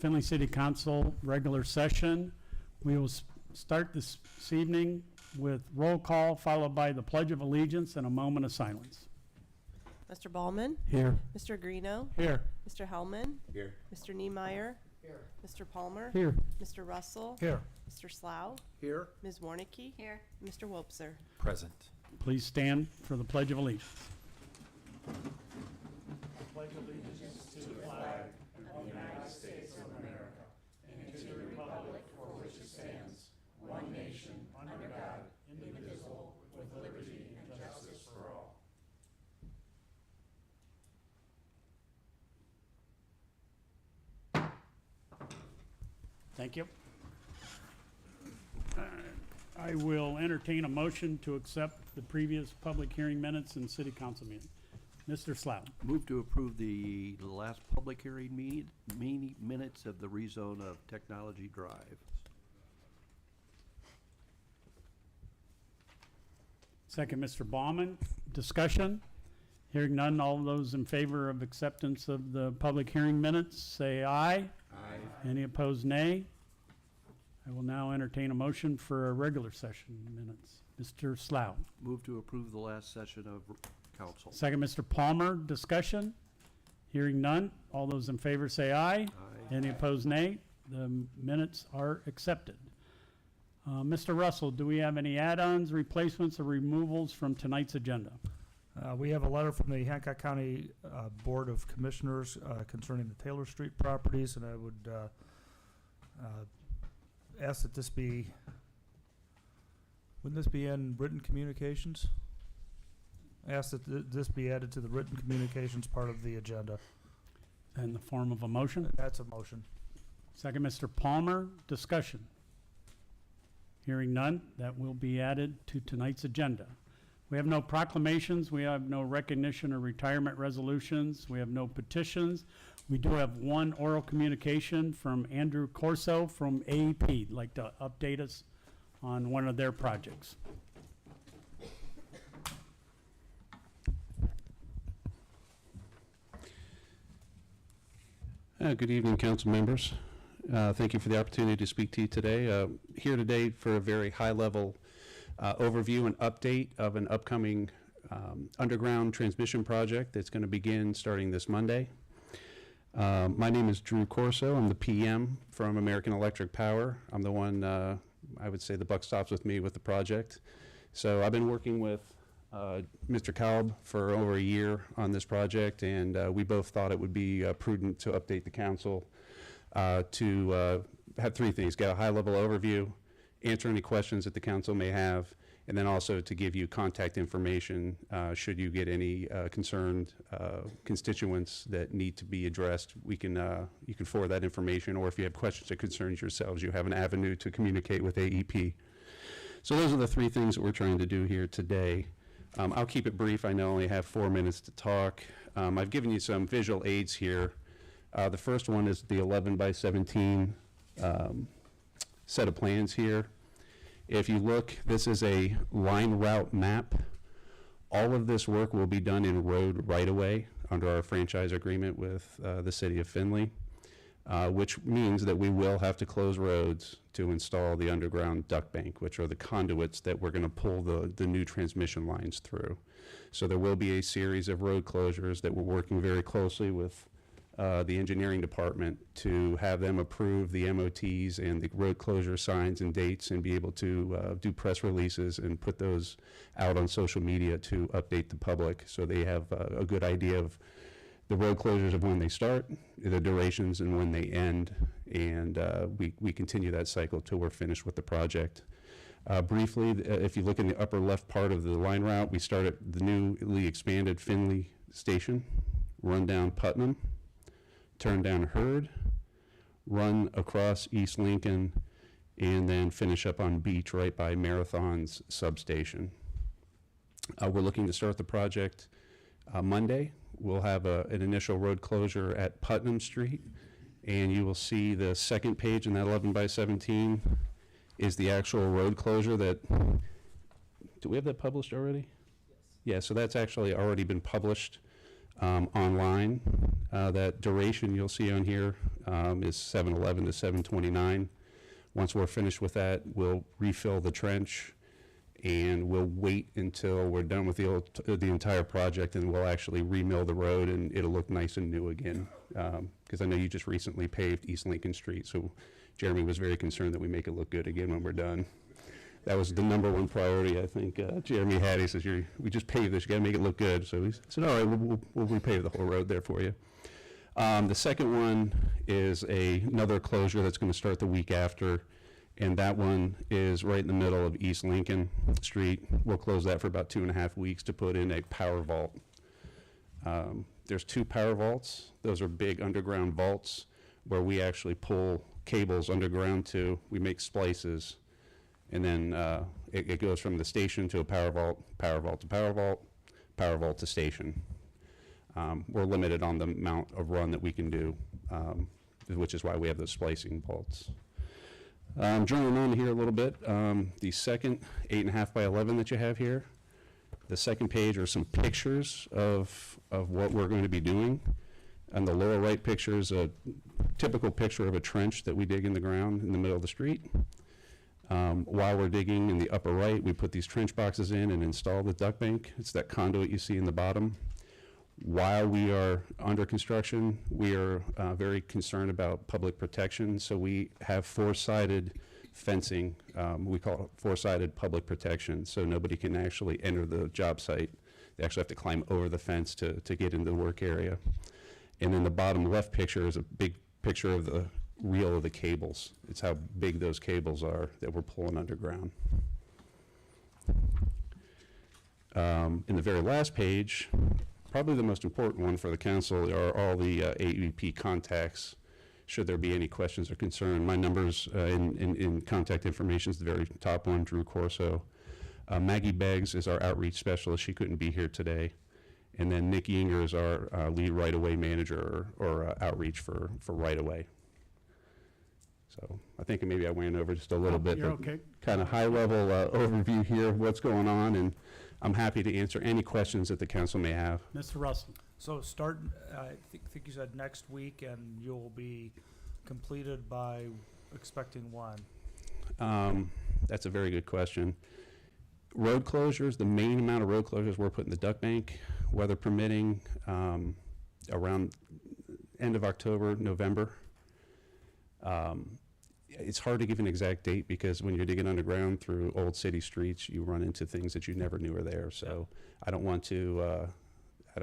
Findlay City Council regular session. We will start this evening with roll call followed by the Pledge of Allegiance and a moment of silence. Mr. Ballman? Here. Mr. Greeno? Here. Mr. Hellman? Here. Mr. Niemeyer? Here. Mr. Palmer? Here. Mr. Russell? Here. Mr. Slough? Here. Ms. Warnicki? Here. Mr. Wopser? Present. Please stand for the Pledge of Allegiance. Thank you. I will entertain a motion to accept the previous public hearing minutes and city council meeting. Mr. Slough. Move to approve the last public hearing minutes of the rezone of Technology Drive. Second, Mr. Baumann. Discussion? Hearing none, all those in favor of acceptance of the public hearing minutes, say aye. Aye. Any opposed, nay? I will now entertain a motion for a regular session minutes. Mr. Slough. Move to approve the last session of council. Second, Mr. Palmer. Discussion? Hearing none, all those in favor say aye. Aye. Any opposed, nay? The minutes are accepted. Mr. Russell, do we have any add-ons, replacements, or removals from tonight's agenda? We have a letter from the Hancock County Board of Commissioners concerning the Taylor Street properties, and I would ask that this be, wouldn't this be in written communications? Ask that this be added to the written communications part of the agenda. In the form of a motion? That's a motion. Second, Mr. Palmer. Discussion? Hearing none, that will be added to tonight's agenda. We have no proclamations, we have no recognition or retirement resolutions, we have no petitions. We do have one oral communication from Andrew Corso from AEP. Like to update us on one of their projects. Good evening, council members. Thank you for the opportunity to speak to you today. Here today for a very high-level overview and update of an upcoming underground transmission project that's going to begin starting this Monday. My name is Drew Corso. I'm the PM from American Electric Power. I'm the one, I would say the buck stops with me with the project. So I've been working with Mr. Kalb for over a year on this project, and we both thought it would be prudent to update the council to have three things: get a high-level overview, answer any questions that the council may have, and then also to give you contact information should you get any concerned constituents that need to be addressed. We can you can forward that information, or if you have questions or concerns yourselves, you have an avenue to communicate with AEP. So those are the three things that we're trying to do here today. I'll keep it brief. I know I only have 4 minutes to talk. I've given you some visual aids here. The first one is the 11 by 17 set of plans here. If you look, this is a line route map. All of this work will be done in road right-of-way under our franchise agreement with the city of Findlay, which means that we will have to close roads to install the underground duct bank, which are the conduits that we're going to pull the new transmission lines through. So there will be a series of road closures that we're working very closely with the engineering department to have them approve the MOTs and the road closure signs and dates, and be able to do press releases and put those out on social media to update the public so they have a good idea of the road closures of when they start, the durations, and when they end. And we continue that cycle till we're finished with the project. Briefly, if you look in the upper left part of the line route, we start at the newly expanded Findlay station, run down Putnam, turn down Hurd, run across East Lincoln, and then finish up on Beach right by Marathon's substation. We're looking to start the project Monday. We'll have an initial road closure at Putnam Street, and you will see the second page in that 11 by 17 is the actual road closure that, do we have that published already? Yes. Yeah, so that's actually already been published online. That duration you'll see on here is 7/11 to 7/29. Once we're finished with that, we'll refill the trench, and we'll wait until we're done with the entire project, and we'll actually remill the road, and it'll look nice and new again. Because I know you just recently paved East Lincoln Street, so Jeremy was very concerned that we make it look good again when we're done. That was the number one priority, I think, Jeremy had. He says, we just paved this, you gotta make it look good. So he said, all right, we'll repave the whole road there for you. The second one is another closure that's gonna start the week after, and that one is right in the middle of East Lincoln Street. We'll close that for about 2.5 weeks to put in a power vault. There's 2 power vaults. Those are big underground vaults where we actually pull cables underground to, we make splices, and then it goes from the station to a power vault to power vault, power vault to station. We're limited on the amount of run that we can do, which is why we have those splicing vaults. Joining on here a little bit, the second 8.5 by 11 that you have here, the second page are some pictures of what we're going to be doing. And the lower right picture is a typical picture of a trench that we dig in the ground in the middle of the street. While we're digging in the upper right, we put these trench boxes in and install the duct bank. It's that conduit you see in the bottom. While we are under construction, we are very concerned about public protection, so we have 4-sided fencing. We call it 4-sided public protection, so nobody can actually enter the job site. They actually have to climb over the fence to get into the work area. And then the bottom left picture is a big picture of the reel of the cables. It's how big those cables are that we're pulling underground. In the very last page, probably the most important one for the council are all the AEP contacts, should there be any questions or concern. My numbers in contact information is the very top one, Drew Corso. Maggie Beggs is our outreach specialist. She couldn't be here today. And then Nick Yinger is our lead right-of-way manager or outreach for right-of-way. So I think maybe I went over just a little bit. You're okay. Kind of high-level overview here of what's going on, and I'm happy to answer any questions that the council may have. Mr. Russell. So start, I think you said next week, and you'll be completed by expecting when? That's a very good question. Road closures, the main amount of road closures we're putting the duct bank, weather permitting, around end of October, November. It's hard to give an exact date because when you're digging underground through old city streets, you run into things that you never knew were there. So I don't want to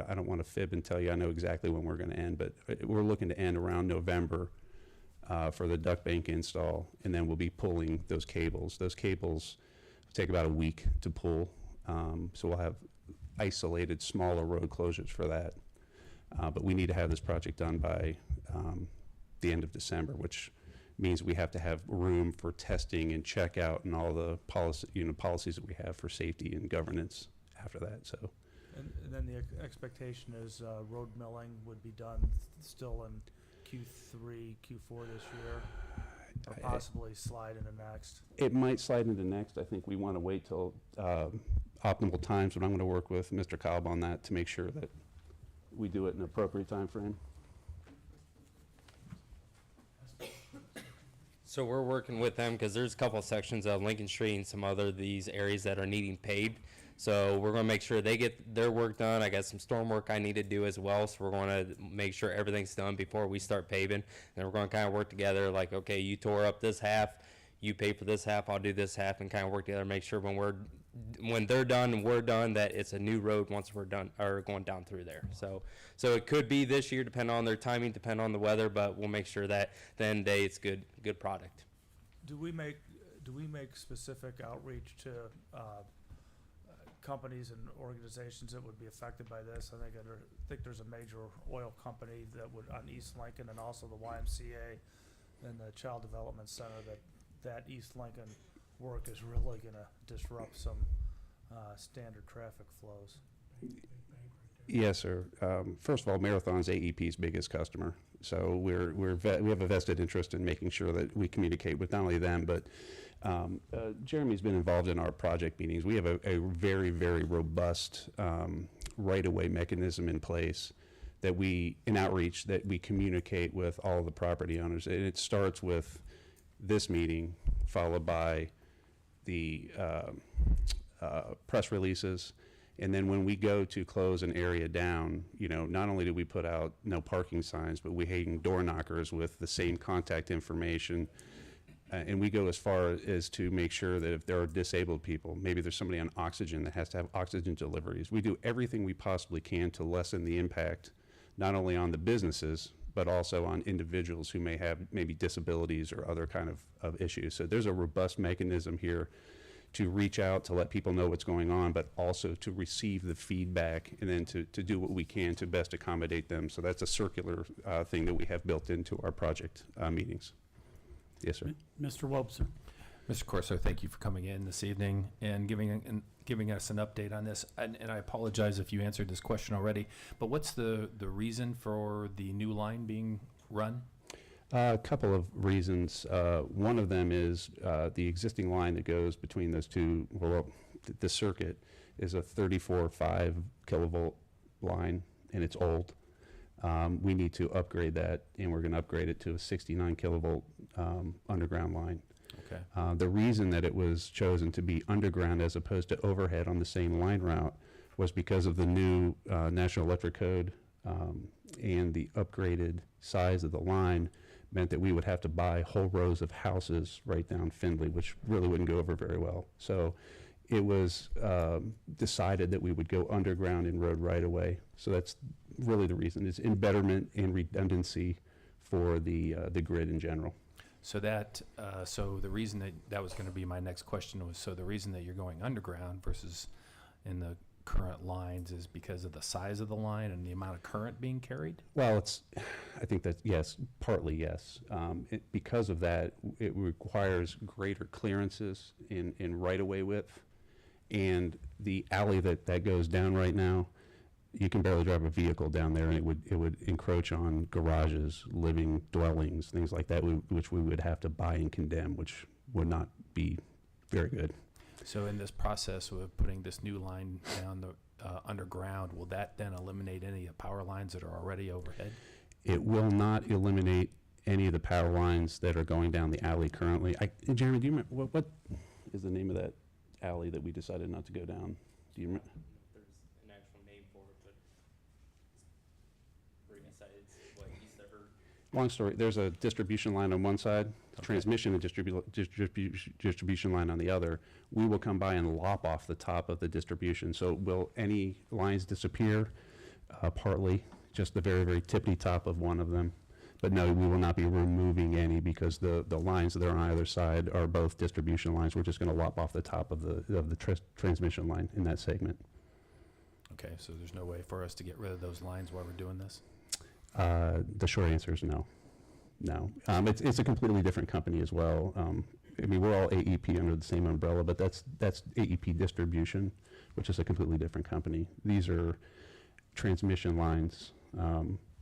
I don't want to fib and tell you I know exactly when we're going to end, but we're looking to end around November for the duct bank install, and then we'll be pulling those cables. Those cables take about a week to pull, so we'll have isolated smaller road closures for that. But we need to have this project done by the end of December, which means we have to have room for testing and checkout and all the policies that we have for safety and governance after that. So. And then the expectation is road milling would be done still in Q3, Q4 this year, or possibly slide into next. It might slide into next. I think we want to wait till optimal times, but I'm going to work with Mr. Cobb on that to make sure that we do it in an appropriate time frame. So we're working with them because there's a couple of sections of Lincoln Street and some other these areas that are needing paved. So we're going to make sure they get their work done. I got some storm work I need to do as well. So we're going to make sure everything's done before we start paving. And we're going to kind of work together like, okay, you tore up this half, you pay for this half, I'll do this half, and kind of work together, make sure when they're done and we're done that it's a new road once we're done or going down through there. So it could be this year, depending on their timing, depending on the weather, but we'll make sure that the end day it's good product. Do we make specific outreach to companies and organizations that would be affected by this? I think there's a major oil company that would on East Lincoln, and also the YMCA and the Child Development Center that East Lincoln work is really going to disrupt some standard traffic flows. Yes, sir. First of all, Marathon's AEP's biggest customer, so we have a vested interest in making sure that we communicate with not only them, but Jeremy's been involved in our project meetings. We have a very, very robust right-of-way mechanism in place that in outreach, that we communicate with all the property owners. And it starts with this meeting, followed by the press releases. And then when we go to close an area down, not only do we put out no parking signs, but we hang door knockers with the same contact information. And we go as far as to make sure that if there are disabled people, maybe there's somebody on oxygen that has to have oxygen deliveries, we do everything we possibly can to lessen the impact, not only on the businesses, but also on individuals who may have maybe disabilities or other kind of issues. So there's a robust mechanism here to reach out, to let people know what's going on, but also to receive the feedback and then to do what we can to best accommodate them. So that's a circular thing that we have built into our project meetings. Yes, sir. Mr. Wobser. Mr. Corso, thank you for coming in this evening and giving us an update on this. And I apologize if you answered this question already, but what's the reason for the new line being run? A couple of reasons. One of them is the existing line that goes between those two, the circuit is a 34.5 kilovolt line, and it's old. We need to upgrade that, and we're going to upgrade it to a 69 kilovolt underground line. Okay. The reason that it was chosen to be underground as opposed to overhead on the same line route was because of the new National Electric Code, and the upgraded size of the line meant that we would have to buy whole rows of houses right down Findlay, which really wouldn't go over very well. So it was decided that we would go underground in road right-of-way. So that's really the reason. It's in betterment and redundancy for the grid in general. So so the reason that was going to be my next question was, so the reason that you're going underground versus in the current lines is because of the size of the line and the amount of current being carried? Well, I think that, yes, partly yes. Because of that, it requires greater clearances in right-of-way width. And the alley that goes down right now, you can barely drive a vehicle down there, and it would encroach on garages, living dwellings, things like that, which we would have to buy and condemn, which would not be very good. So in this process of putting this new line down the underground, will that then eliminate any of the power lines that are already overhead? It will not eliminate any of the power lines that are going down the alley currently. Jeremy, do you remember, what is the name of that alley that we decided not to go down? Do you remember? There's an actual name for it, but it's what east of her. Long story, there's a distribution line on one side, transmission and distribution line on the other. We will come by and lop off the top of the distribution. So will any lines disappear? Partly, just the very, very tippy top of one of them. But no, we will not be removing any, because the lines that are on either side are both distribution lines. We're just going to lop off the top of the transmission line in that segment. Okay, so there's no way for us to get rid of those lines while we're doing this? The short answer is no. No. It's a completely different company as well. I mean, we're all AEP under the same umbrella, but that's AEP Distribution, which is a completely different company. These are transmission lines.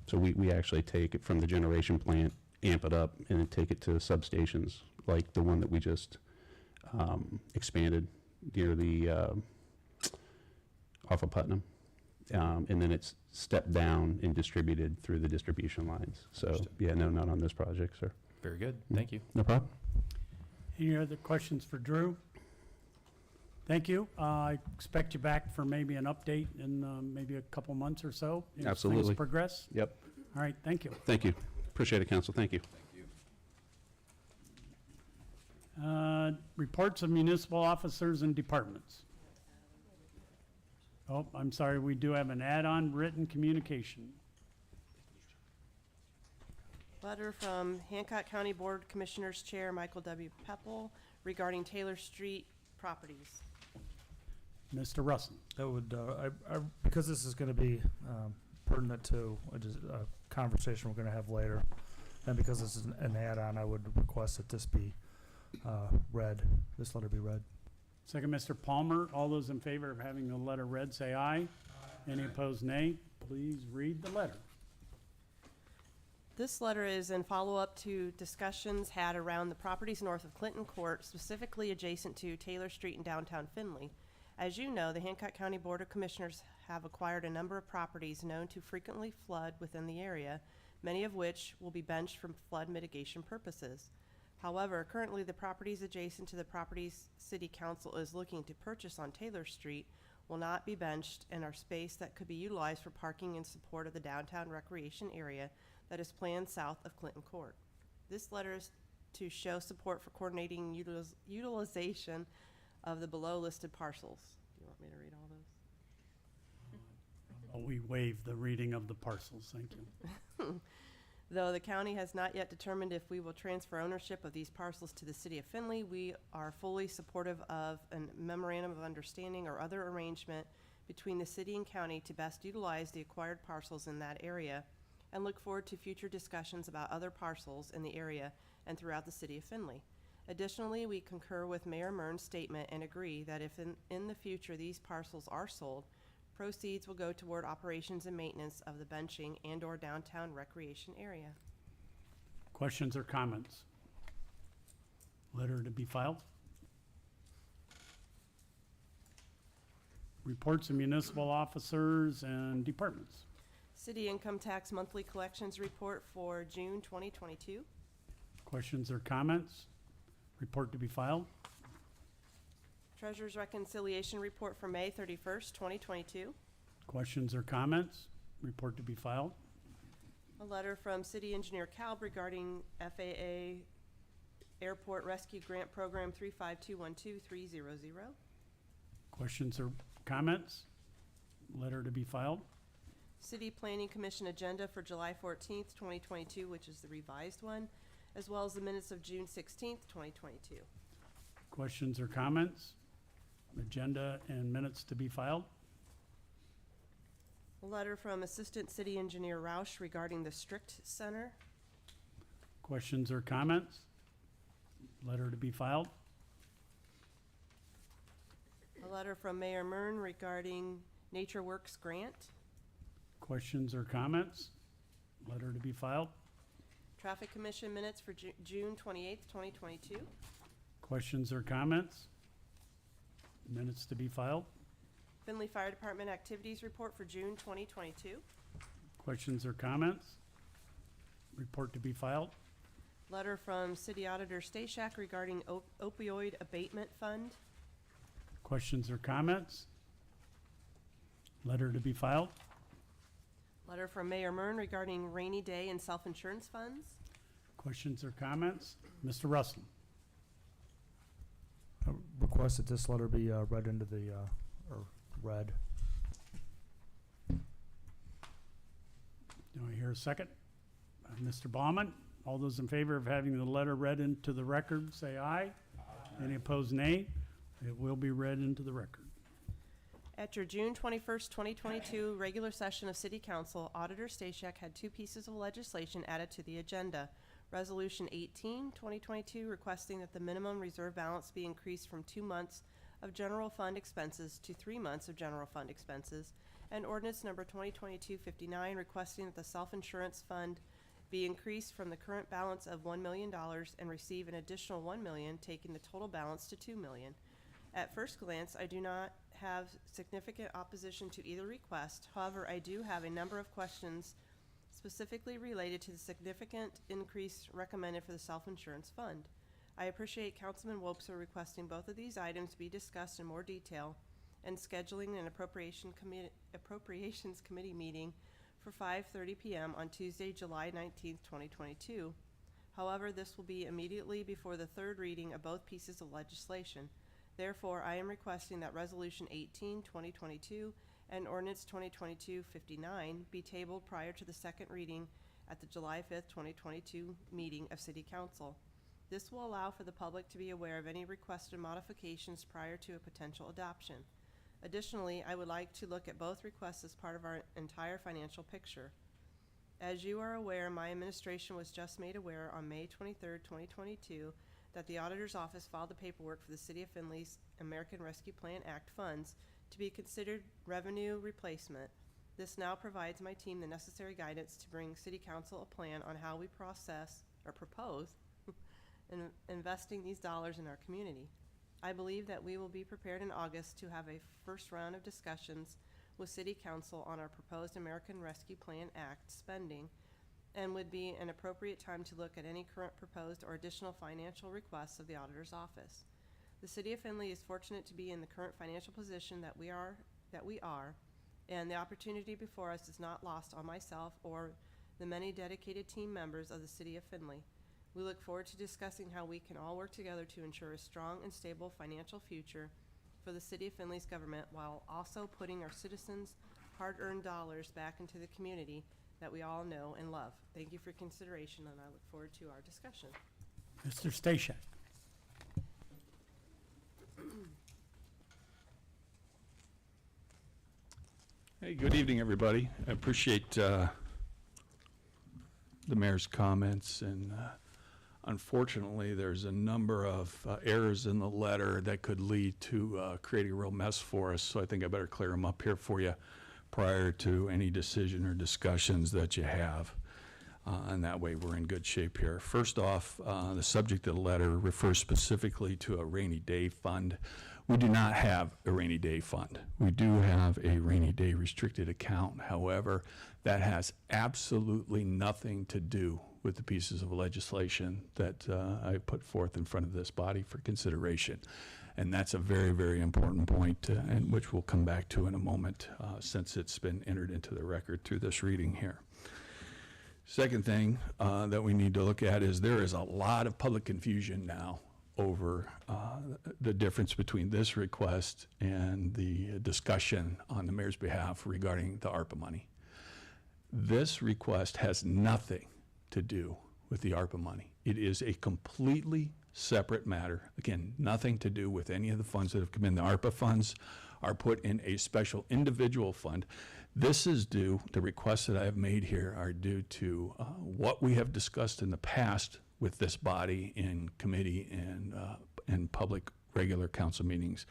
So we actually take it from the generation plant, amp it up, and then take it to substations like the one that we just expanded near the off of Putnam. And then it's stepped down and distributed through the distribution lines. So, Understood. yeah, no, not on this project, sir. Very good, thank you. No problem. Any other questions for Drew? Thank you. I expect you back for maybe an update in maybe a couple months or so. If Absolutely. Things progress. Yep. All right, thank you. Thank you. Appreciate it, council. Thank you. Reports of municipal officers and departments. Oh, I'm sorry, we do have an add-on written communication. Letter from Hancock County Board Commissioners Chair Michael W. Peppel regarding Taylor Street properties. Mr. Russell. That would, because this is going to be pertinent to a conversation we're going to have later, and because this is an add-on, I would request that this be read, this letter be read. Second, Mr. Palmer. All those in favor of having the letter read, say aye. Any opposed, nay. Please read the letter. This letter is in follow-up to discussions had around the properties north of Clinton Court, specifically adjacent to Taylor Street in downtown Findlay. As you know, the Hancock County Board of Commissioners have acquired a number of properties known to frequently flood within the area, many of which will be benched for flood mitigation purposes. However, currently the properties adjacent to the properties City Council is looking to purchase on Taylor Street will not be benched and are space that could be utilized for parking in support of the downtown recreation area that is planned south of Clinton Court. This letter is to show support for coordinating utilization of the below listed parcels. Do you want me to read all those? We waive the reading of the parcels, thank you. Though the county has not yet determined if we will transfer ownership of these parcels to the city of Findlay, we are fully supportive of a memorandum of understanding or other arrangement between the city and county to best utilize the acquired parcels in that area, and look forward to future discussions about other parcels in the area and throughout the city of Findlay. Additionally, we concur with Mayor Mern's statement and agree that if in the future these parcels are sold, proceeds will go toward operations and maintenance of the benching and/or downtown recreation area. Questions or comments? Letter to be filed. Reports of municipal officers and departments. City Income Tax Monthly Collections Report for June 2022. Questions or comments? Report to be filed. Treasurer's Reconciliation Report for May 31st, 2022. Questions or comments? Report to be filed. A letter from City Engineer Kalb regarding FAA Airport Rescue Grant Program 35212-300. Questions or comments? Letter to be filed. City Planning Commission agenda for July 14th, 2022, which is the revised one, as well as the minutes of June 16th, 2022. Questions or comments? Agenda and minutes to be filed. A letter from Assistant City Engineer Roush regarding the Strict Center. Questions or comments? Letter to be filed. A letter from Mayor Mern regarding Nature Works Grant. Questions or comments? Letter to be filed. Traffic Commission minutes for June 28th, 2022. Questions or comments? Minutes to be filed. Findlay Fire Department Activities Report for June 2022. Questions or comments? Report to be filed. Letter from City Auditor Stashak regarding opioid abatement fund. Questions or comments? Letter to be filed. Letter from Mayor Mern regarding rainy day and self-insurance funds. Questions or comments? Mr. Russell. Request that this letter be read into the, or read. Do I hear a second? Mr. Baumann, all those in favor of having the letter read into the record, say aye. Any opposed, nay. It will be read into the record. At your June 21st, 2022 regular session of City Council, Auditor Stashak had two pieces of legislation added to the agenda. Resolution 18, 2022, requesting that the minimum reserve balance be increased from 2 months of general fund expenses to 3 months of general fund expenses, and ordinance number 2022-59, requesting that the self-insurance fund be increased from the current balance of $1 million and receive an additional $1 million, taking the total balance to $2 million. At first glance, I do not have significant opposition to either request. However, I do have a number of questions specifically related to the significant increase recommended for the self-insurance fund. I appreciate Councilman Wopser requesting both of these items be discussed in more detail and scheduling an appropriations committee meeting for 5:30 p.m. on Tuesday, July 19th, 2022. However, this will be immediately before the third reading of both pieces of legislation. Therefore, I am requesting that Resolution 18, 2022 and Ordinance 2022-59 be tabled prior to the second reading at the July 5th, 2022 meeting of City Council. This will allow for the public to be aware of any requested modifications prior to a potential adoption. Additionally, I would like to look at both requests as part of our entire financial picture. As you are aware, my administration was just made aware on May 23rd, 2022, that the Auditor's Office filed the paperwork for the City of Findlay's American Rescue Plan Act funds to be considered revenue replacement. This now provides my team the necessary guidance to bring City Council a plan on how we process or propose in investing these dollars in our community. I believe that we will be prepared in August to have a first round of discussions with City Council on our proposed American Rescue Plan Act spending and would be an appropriate time to look at any current proposed or additional financial requests of the Auditor's Office. The City of Findlay is fortunate to be in the current financial position that we are, and the opportunity before us is not lost on myself or the many dedicated team members of the City of Findlay. We look forward to discussing how we can all work together to ensure a strong and stable financial future for the City of Findlay's government while also putting our citizens' hard-earned dollars back into the community that we all know and love. Thank you for your consideration, and I look forward to our discussion. Mr. Stashak. Hey, good evening, everybody. I appreciate the mayor's comments, and unfortunately, there's a number of errors in the letter that could lead to creating a real mess for us, so I think I better clear them up here for you prior to any decision or discussions that you have. And that way, we're in good shape here. First off, the subject of the letter refers specifically to a rainy day fund. We do not have a rainy day fund. We do have a rainy day restricted account. However, that has absolutely nothing to do with the pieces of legislation that I put forth in front of this body for consideration. And that's a very, very important point, and which we'll come back to in a moment, since it's been entered into the record through this reading here. Second thing that we need to look at is there is a lot of public confusion now over the difference between this request and the discussion on the mayor's behalf regarding the ARPA money. This request has nothing to do with the ARPA money. It is a completely separate matter. Again, nothing to do with any of the funds that have come in. The ARPA funds are put in a special individual fund. This is due, the requests that I have made here are due to what we have discussed in the past with this body in committee and public regular council meetings,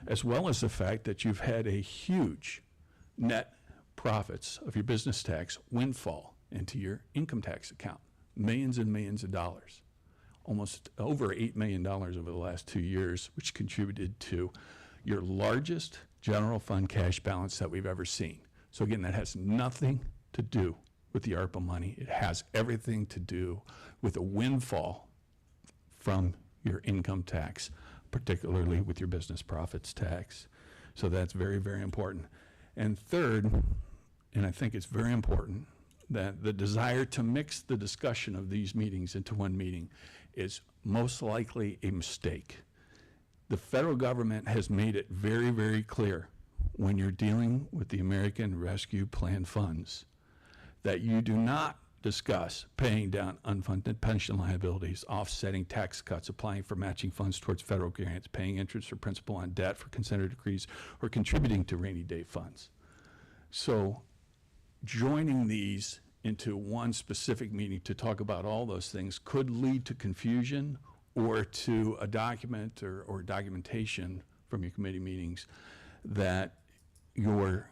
as well as the fact that you've had a huge net profits of your business tax windfall into your income tax account, millions and millions of dollars, almost over $8 million over the last 2 years, which contributed to your largest general fund cash balance that we've ever seen. So again, that has nothing to do with the ARPA money. It has everything to do with a windfall from your income tax, particularly with your business profits tax. So that's very, very important. And third, and I think it's very important, that the desire to mix the discussion of these meetings into one meeting is most likely a mistake. The federal government has made it very, very clear when you're dealing with the American Rescue Plan funds that you do not discuss paying down unfunded pension liabilities, offsetting tax cuts, applying for matching funds towards federal grants, paying interest or principal on debt for consent decrees, or contributing to rainy day funds. So joining these into one specific meeting to talk about all those things could lead to confusion or to a document or documentation from your committee meetings that you're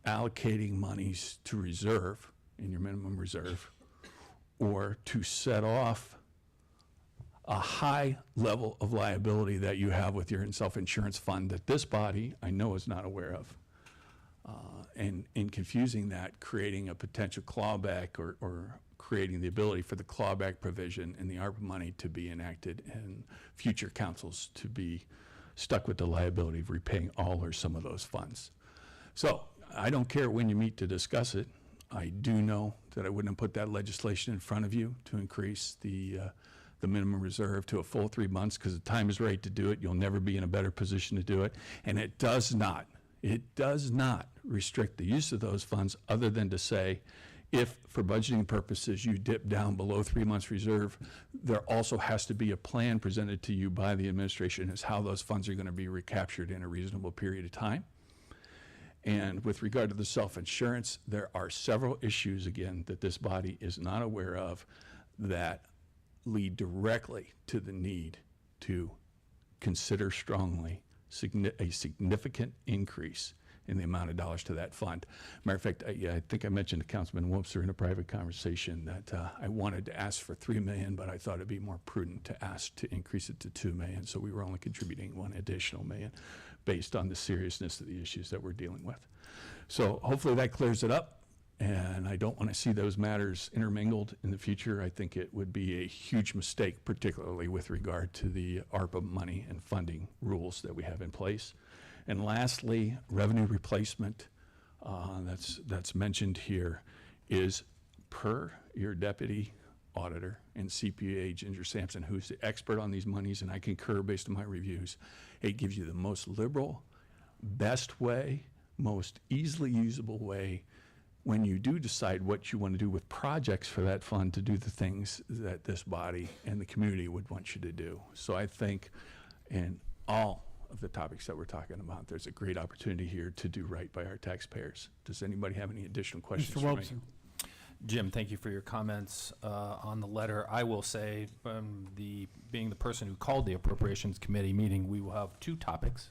allocating monies to reserve in your minimum reserve or to set off a high level of liability that you have with your self-insurance fund that this body I know is not aware of. And in confusing that, creating a potential clawback or creating the ability for the clawback provision in the ARPA money to be enacted and future councils to be stuck with the liability of repaying all or some of those funds. So I don't care when you meet to discuss it. I do know that I wouldn't have put that legislation in front of you to increase the minimum reserve to a full 3 months because the time is right to do it. You'll never be in a better position to do it. And it does not restrict the use of those funds other than to say, if for budgeting purposes you dip down below 3 months reserve, there also has to be a plan presented to you by the administration as how those funds are going to be recaptured in a reasonable period of time. And with regard to the self-insurance, there are several issues, again, that this body is not aware of that lead directly to the need to consider strongly a significant increase in the amount of dollars to that fund. Matter of fact, I think I mentioned to Councilman Wobser in a private conversation that I wanted to ask for $3 million, but I thought it'd be more prudent to ask to increase it to $2 million, so we were only contributing one additional million. based on the seriousness of the issues that we're dealing with. So hopefully that clears it up, and I don't want to see those matters intermingled in the future. I think it would be a huge mistake, particularly with regard to the ARPA money and funding rules that we have in place. And lastly, revenue replacement, that's mentioned here, is per your deputy auditor and CPA, Ginger Sampson, who's the expert on these monies, and I concur based on my reviews. It gives you the most liberal, best way, most easily usable way when you do decide what you want to do with projects for that fund to do the things that this body and the community would want you to do. So I think in all of the topics that we're talking about, there's a great opportunity here to do right by our taxpayers. Does anybody have any additional questions Mr. for me? Wobson? Jim, thank you for your comments on the letter. I will say, being the person who called the Appropriations Committee meeting, we will have two topics.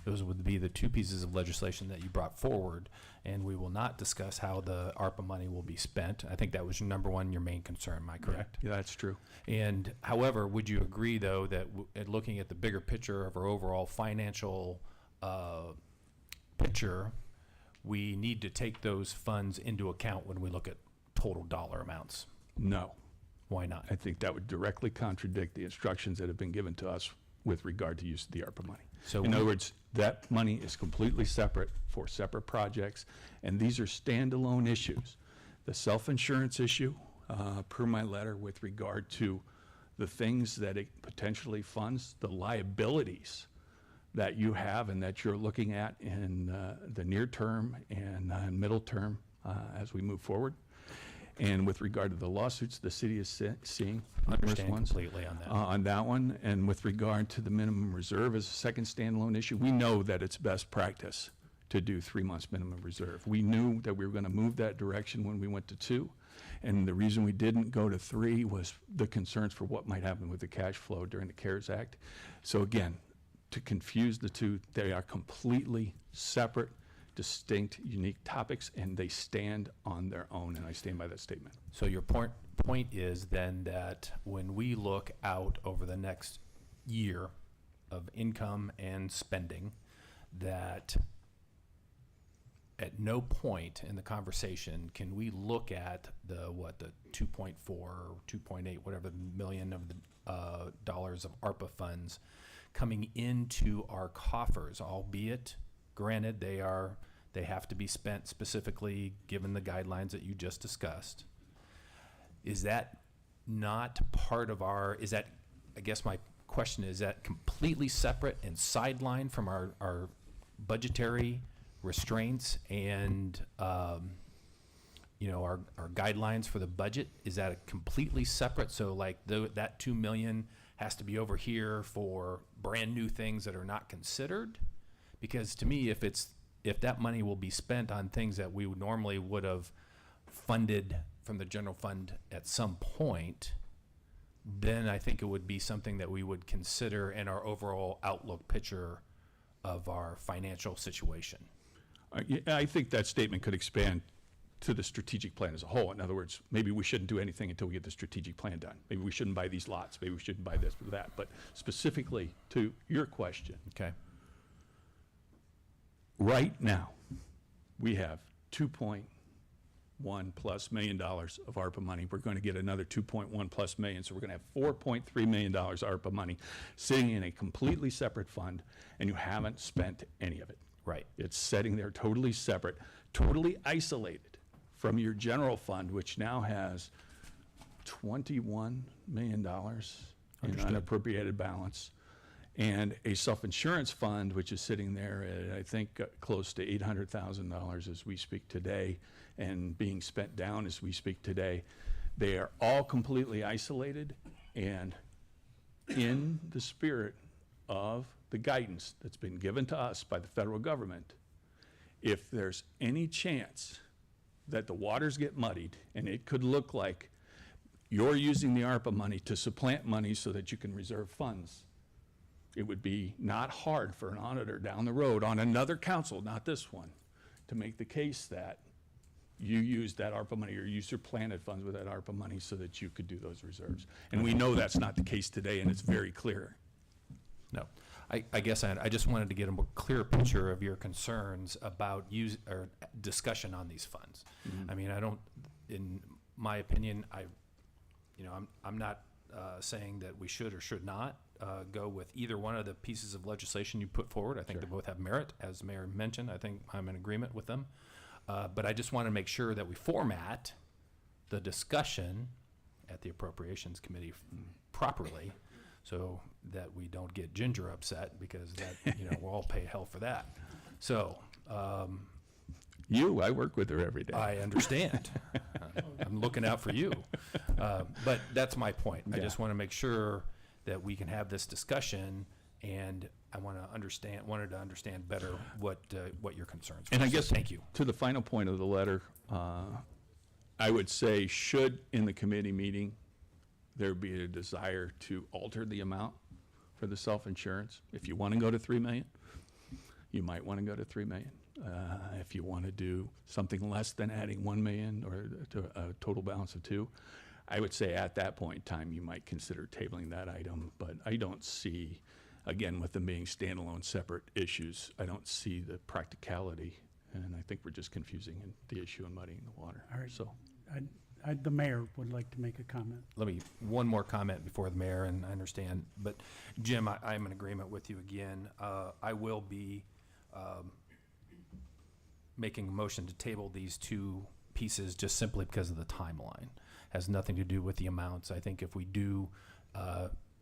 Those would be the two pieces of legislation that you brought forward, and we will not discuss how the ARPA money will be spent. I think that was your number one, your main concern, am I correct? Yeah, that's true. And however, would you agree, though, that at looking at the bigger picture of our overall financial picture, we need to take those funds into account when we look at total dollar amounts? No. Why not? I think that would directly contradict the instructions that have been given to us with regard to use of the ARPA money. So in other words, that money is completely separate for separate projects, and these are standalone issues. The self-insurance issue, per my letter, with regard to the things that it potentially funds, the liabilities that you have and that you're looking at in the near term and middle term as we move forward. And with regard to the lawsuits, the city is seeing numerous Understand ones completely on that. on that one. And with regard to the minimum reserve as a second standalone issue, we know that it's best practice to do 3 months minimum reserve. We knew that we were going to move that direction when we went to 2. And the reason we didn't go to 3 was the concerns for what might happen with the cash flow during the CARES Act. So again, to confuse the two, they are completely separate, distinct, unique topics, and they stand on their own, and I stand by that statement. So your point is then that when we look out over the next year of income and spending, that at no point in the conversation can we look at the 2.4 or 2.8, whatever million of the dollars of ARPA funds coming into our coffers, albeit granted they have to be spent specifically given the guidelines that you just discussed. Is that not part of I guess my question is that completely separate and sidelined from our budgetary restraints and our guidelines for the budget? Is that completely separate? So like that 2 million has to be over here for brand new things that are not considered? Because to me, if that money will be spent on things that we normally would have funded from the general fund at some point, then I think it would be something that we would consider in our overall outlook picture of our financial situation. I think that statement could expand to the strategic plan as a whole. In other words, maybe we shouldn't do anything until we get the strategic plan done. Maybe we shouldn't buy these lots. Maybe we shouldn't buy this or that. But specifically to your question, Okay. right now, we have $2.1 plus million of ARPA money. We're going to get another 2.1 plus million, so we're going to have $4.3 million ARPA money sitting in a completely separate fund, and you haven't spent any of it. Right. It's sitting there totally separate, totally isolated from your general fund, which now has $21 million in Understood. unappropriated balance, and a self-insurance fund, which is sitting there at, I think, close to $800,000 as we speak today, and being spent down as we speak today. They are all completely isolated, and in the spirit of the guidance that's been given to us by the federal government, if there's any chance that the waters get muddied, and it could look like you're using the ARPA money to supplant money so that you can reserve funds, it would be not hard for an auditor down the road on another council, not this one, to make the case that you used that ARPA money or used your planted funds with that ARPA money so that you could do those reserves. And we know that's not the case today, and it's very clear. No. I guess I just wanted to get a more clear picture of your concerns about or discussion on these funds. I mean, I don't, in my opinion, I'm not saying that we should or should not go with either one of the pieces of legislation you put forward. I think they both have merit, as the Mayor mentioned. I think I'm in agreement with them. But I just want to make sure that we format the discussion at the Appropriations Committee properly, so that we don't get Ginger upset, because that, we'll all pay hell for that. So, I work with her every day. I understand. I'm looking out for you. But that's my point. I just want to make sure that we can have this discussion, and I wanted to understand better what your concerns were. And I So guess, thank you. to the final point of the letter, I would say, should in the committee meeting, there be a desire to alter the amount for the self-insurance. If you want to go to 3 million, you might want to go to 3 million. If you want to do something less than adding 1 million or to a total balance of 2, I would say at that point in time, you might consider tabling that item. But I don't see, again, with them being standalone separate issues, I don't see the practicality. And I think we're just confusing the issue and muddying the water. All right. So, The mayor would like to make a comment. One more comment before the mayor, and I understand, but Jim, I'm in agreement with you again. I will be making a motion to table these two pieces just simply because of the timeline. Has nothing to do with the amounts. I think if we do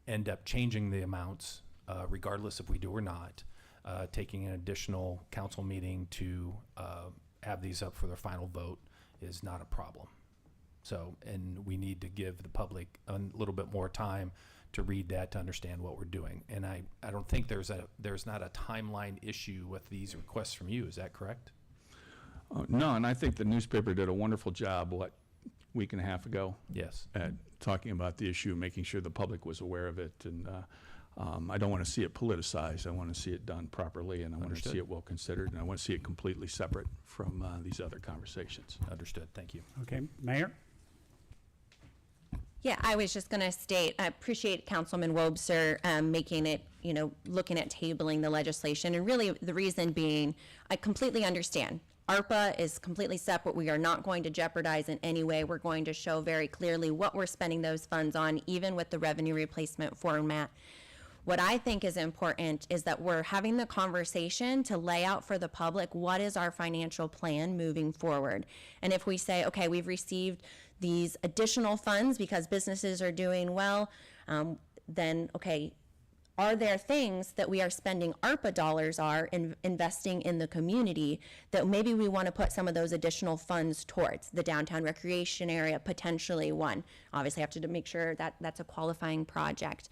end up changing the amounts, regardless if we do or not, taking an additional council meeting to have these up for their final vote is not a problem. So, and we need to give the public a little bit more time to read that, to understand what we're doing. And I don't think there's not a timeline issue with these requests from you. Is that correct? no, and I think the newspaper did a wonderful job, week and a half ago, Yes. at talking about the issue, making sure the public was aware of it. And I don't want to see it politicized. I want to see it done properly, and I want to Understood. see it well considered, and I want to see it completely separate from these other conversations. Understood. Thank you. Okay, Mayor? Yeah, I was just going to state, I appreciate Councilman Wobser making it, looking at tabling the legislation. And really, the reason being, I completely understand. ARPA is completely separate. We are not going to jeopardize in any way. We're going to show very clearly what we're spending those funds on, even with the revenue replacement format. What I think is important is that we're having the conversation to lay out for the public what is our financial plan moving forward. And if we say, okay, we've received these additional funds because businesses are doing well, then, okay, are there things that we are spending ARPA dollars investing in the community that maybe we want to put some of those additional funds towards? The downtown recreation area, potentially one. Obviously, have to make sure that that's a qualifying project.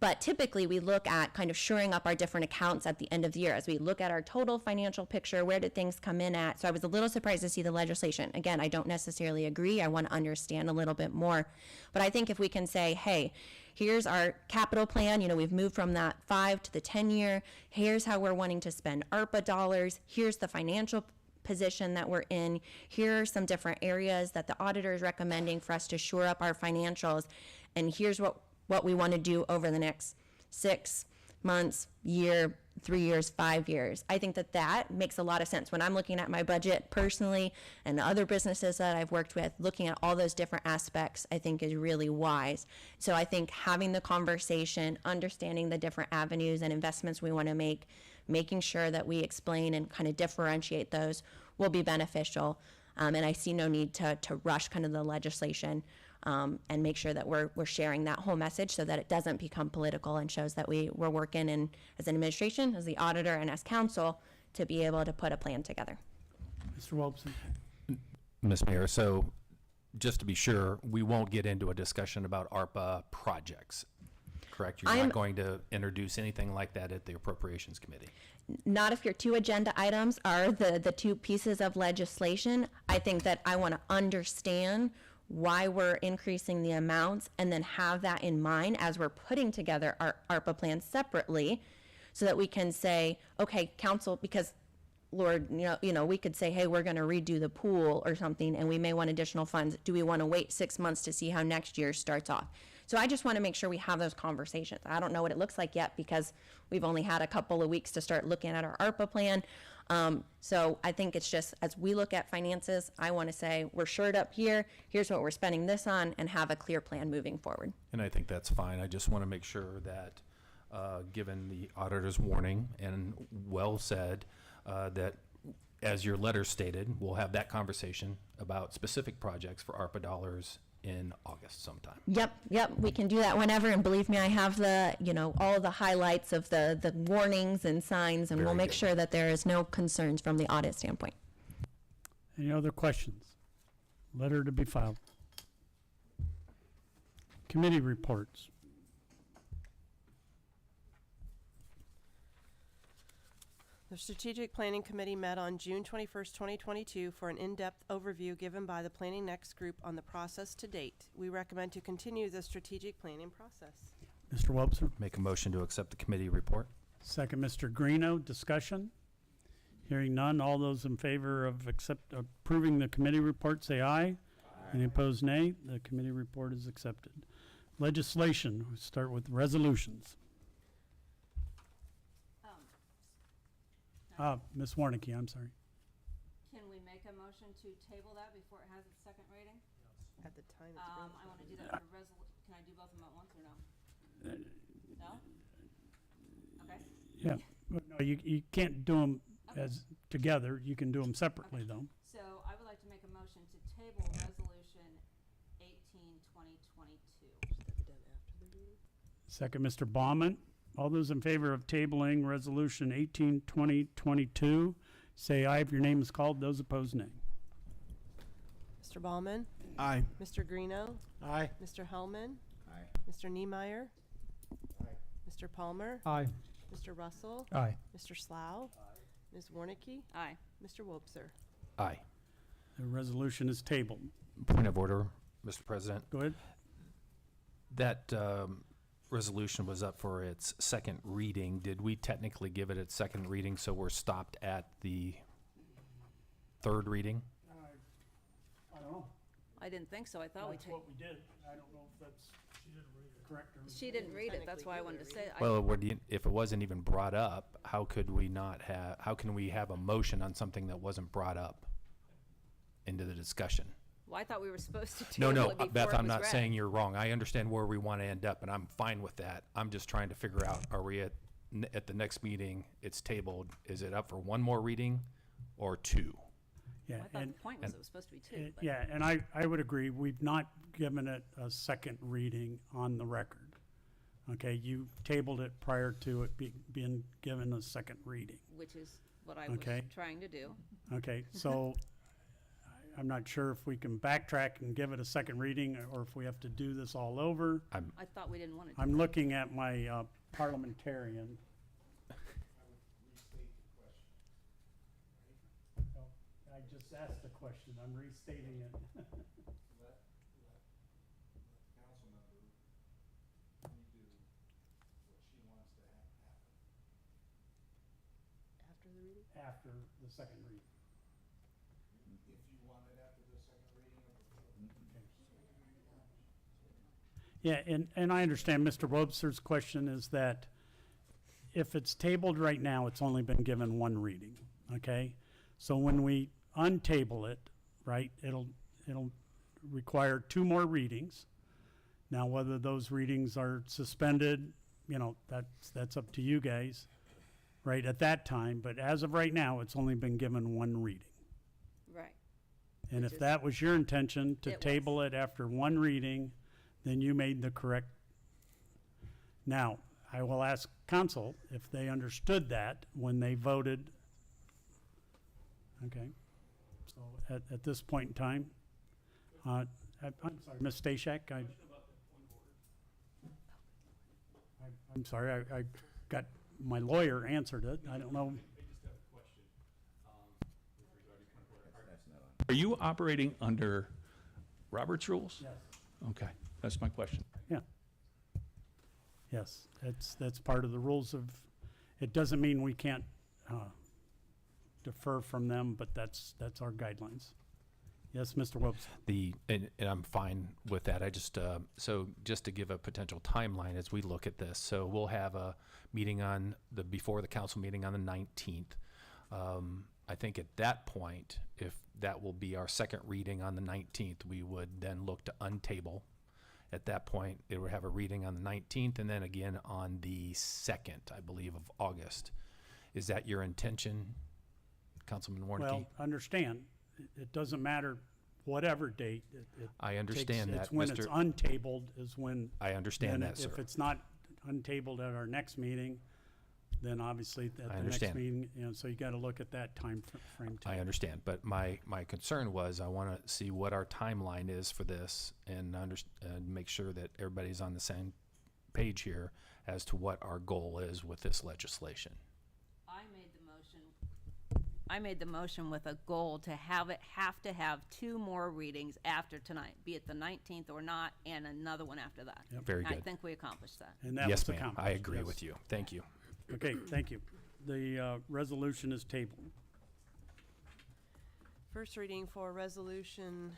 But typically, we look at kind of shoring up our different accounts at the end of the year as we look at our total financial picture. Where did things come in at? So I was a little surprised to see the legislation. Again, I don't necessarily agree. I want to understand a little bit more. But I think if we can say, hey, here's our capital plan. We've moved from that 5 to the 10-year. Here's how we're wanting to spend ARPA dollars. Here's the financial position that we're in. Here are some different areas that the auditor is recommending for us to shore up our financials. And here's what we want to do over the next 6 months, year, 3 years, 5 years. I think that makes a lot of sense. When I'm looking at my budget personally and the other businesses that I've worked with, looking at all those different aspects, I think is really wise. So I think having the conversation, understanding the different avenues and investments we want to make, making sure that we explain and kind of differentiate those will be beneficial. And I see no need to rush kind of the legislation. And make sure that we're sharing that whole message so that it doesn't become political and shows that we're working in as an administration, as the auditor, and as council to be able to put a plan together. Mr. Wolfson? Ms. Mayor, so just to be sure, we won't get into a discussion about ARPA projects, correct? You're not going to introduce anything like that at the Appropriations Committee? Not if your two agenda items are the two pieces of legislation. I think that I want to understand why we're increasing the amounts and then have that in mind as we're putting together our ARPA plan separately so that we can say, okay, council, because Lord, we could say, hey, we're going to redo the pool or something and we may want additional funds. Do we want to wait 6 months to see how next year starts off? So I just want to make sure we have those conversations. I don't know what it looks like yet because we've only had a couple of weeks to start looking at our ARPA plan. So I think it's just, as we look at finances, I want to say, we're shored up here, here's what we're spending this on, and have a clear plan moving forward. And I think that's fine. I just want to make sure that, given the auditor's warning and well said, that as your letter stated, we'll have that conversation about specific projects for ARPA dollars in August sometime. Yep, we can do that whenever, and believe me, I have the, all of the highlights of the warnings and signs, and we'll Very make good. sure that there is no concerns from the audit standpoint. Any other questions? Letter to be filed. Committee reports. The Strategic Planning Committee met on June 21st, 2022 for an in-depth overview given by the Planning Next group on the process to date. We recommend to continue the strategic planning process. Mr. Wobser? Make a motion to accept the committee report. Second, Mr. Greeno. Discussion? Hearing none. All those in favor of approving the committee report, say aye. Any opposed, nay. The committee report is accepted. Legislation. We start with resolutions. Ms. Warnicki, I'm sorry. Can we make a motion to table that before it has its second reading? At the time it's I want to do that for can I do both of them at once or no? No? Okay. Yeah. No, you can't do them as together. You can do them separately, though. So I would like to make a motion to table resolution 18-2022. Second, Mr. Baumann. All those in favor of tabling Resolution 18-2022, say aye if your name is called. Those opposed, nay. Mr. Ballman? Aye. Mr. Greeno? Aye. Mr. Hellman? Aye. Mr. Niemeyer? Mr. Palmer? Aye. Mr. Russell? Aye. Mr. Slough? Ms. Warnicki? Aye. Mr. Wobser? Aye. The resolution is tabled. Point of order, Mr. President. Go ahead. That resolution was up for its second reading. Did we technically give it its second reading, so we're stopped at the third reading? I don't know. I didn't think so. I thought That's what we did. I don't know if that's, she didn't read it correct or. She didn't read it. That's why I wanted to say. Well, if it wasn't even brought up, how can we have a motion on something that wasn't brought up into the discussion? Well, I thought we were supposed to No, table it before Beth, it I'm was not read. saying you're wrong. I understand where we want to end up, and I'm fine with that. I'm just trying to figure out, are we at the next meeting, it's tabled, is it up for one more reading or two? Yeah, I thought and, the point was it was supposed to be two. But yeah, and I would agree. We've not given it a second reading on the record. Okay, you tabled it prior to it being given a second reading. which is what I was Okay. trying to do. Okay, so I'm not sure if we can backtrack and give it a second reading or if we have to do this all over. I thought we didn't want to do I'm looking at my parliamentarian. I just asked the question, I'm restating it. After the reading? After the second reading. Yeah, and I understand Mr. Wobser's question is that if it's tabled right now, it's only been given one reading, okay? So when we untable it, right, it'll require two more readings. Now, whether those readings are suspended, that's up to you guys, right, at that time. But as of right now, it's only been given one reading. Right. And Which if is- that was your intention to It was. table it after one reading, then you made the correct. Now, I will ask council if they understood that when they voted. Okay, so at this point in time, I'm sorry, Ms. Stashak, I'm sorry, I got, my lawyer answered it, I don't know. Are you operating under Robert's rules? Yes. Okay, that's my question. Yes, that's part of the rules of, it doesn't mean we can't defer from them, but that's our guidelines. Yes, Mr. Wobser. And I'm fine with that. I just, so just to give a potential timeline as we look at this. So we'll have a meeting before the council meeting on the 19th. I think at that point, if that will be our second reading on the 19th, we would then look to untable. At that point, it would have a reading on the 19th and then again on the 2nd, I believe, of August. Is that your intention, Councilman Warnicki? Well, understand, it doesn't matter whatever date. I understand that, It's when it's Mr. untabled is when. I understand then that, sir. If it's not untabled at our next meeting, then obviously at the next understand. meeting, so you got to look at that time frame too. I understand, but my concern was I want to see what our timeline is for this and make sure that everybody's on the same page here as to what our goal is with this legislation. I made the motion with a goal to have 2 more readings after tonight, be it the 19th or not, and another one after that. Yep. Very And I good. think we accomplished that. And that Yes, was ma'am. accomplished. I agree yes. with you. Thank you. Okay, thank you. The resolution is tabled. First reading for Resolution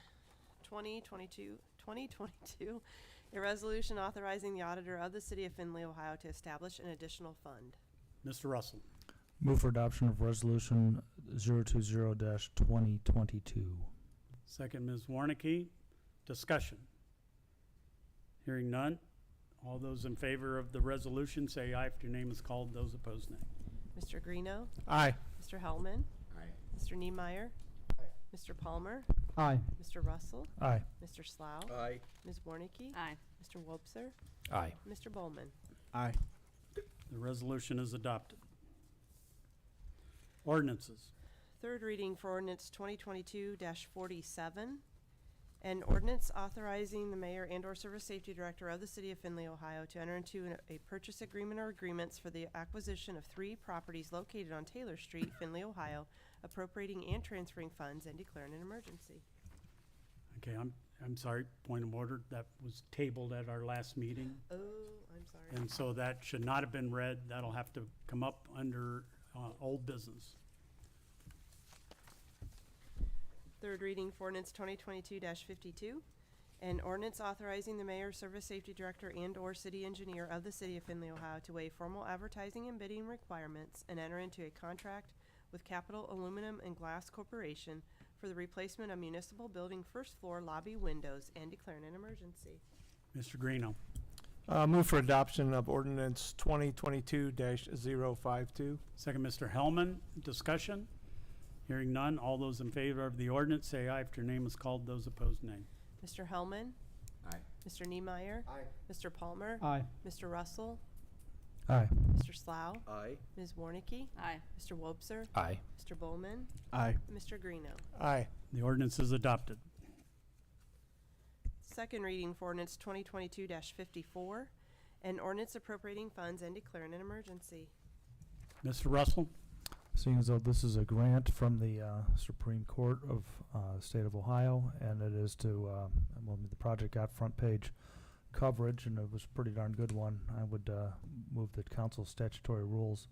2022, a resolution authorizing the auditor of the City of Findlay, Ohio to establish an additional fund. Mr. Russell. Move for adoption of resolution 020-2022. Second, Ms. Warnicki. Discussion. Hearing none. All those in favor of the resolution say aye if your name is called. Those opposed, nay. Mr. Greeno, Aye. Mr. Hellman. Aye. Mr. Niemeyer. Mr. Palmer. Aye. Mr. Russell. Aye. Mr. Slough. Aye. Ms. Warnicki. Aye. Mr. Wobser. Aye. Mr. Bowman. Aye. The resolution is adopted. Ordinances. Third reading for ordinance 2022-47, an ordinance authorizing the mayor and/or service safety director of the City of Findlay, Ohio to enter into a purchase agreement or agreements for the acquisition of 3 properties located on Taylor Street, Findlay, Ohio, appropriating and transferring funds and declaring an emergency. Okay, I'm sorry, point of order. That was tabled at our last meeting. Oh, I'm sorry. And so that should not have been read. That'll have to come up under old business. Third reading for ordinance 2022-52, an ordinance authorizing the mayor, service safety director, and/or city engineer of the City of Findlay, Ohio to waive formal advertising and bidding requirements and enter into a contract with Capital Aluminum and Glass Corporation for the replacement of municipal building first floor lobby windows and declaring an emergency. Mr. Greeno. Move for adoption of ordinance 2022-052. Second, Mr. Hellman. Discussion. Hearing none. All those in favor of the ordinance say aye if your name is called. Those opposed, nay. Mr. Hellman. Aye. Mr. Niemeyer. Aye. Mr. Palmer. Aye. Mr. Russell. Aye. Mr. Slough. Aye. Ms. Warnicki. Aye. Mr. Wobser. Aye. Mr. Bowman. Aye. and Mr. Greeno. Aye. The ordinance is adopted. Second reading for ordinance 2022-54, an ordinance appropriating funds and declaring an emergency. Mr. Russell. Seeing as though this is a grant from the Supreme Court of the state of Ohio, and it is to, the project got front page coverage, and it was a pretty darn good one. I would move that council statutory rules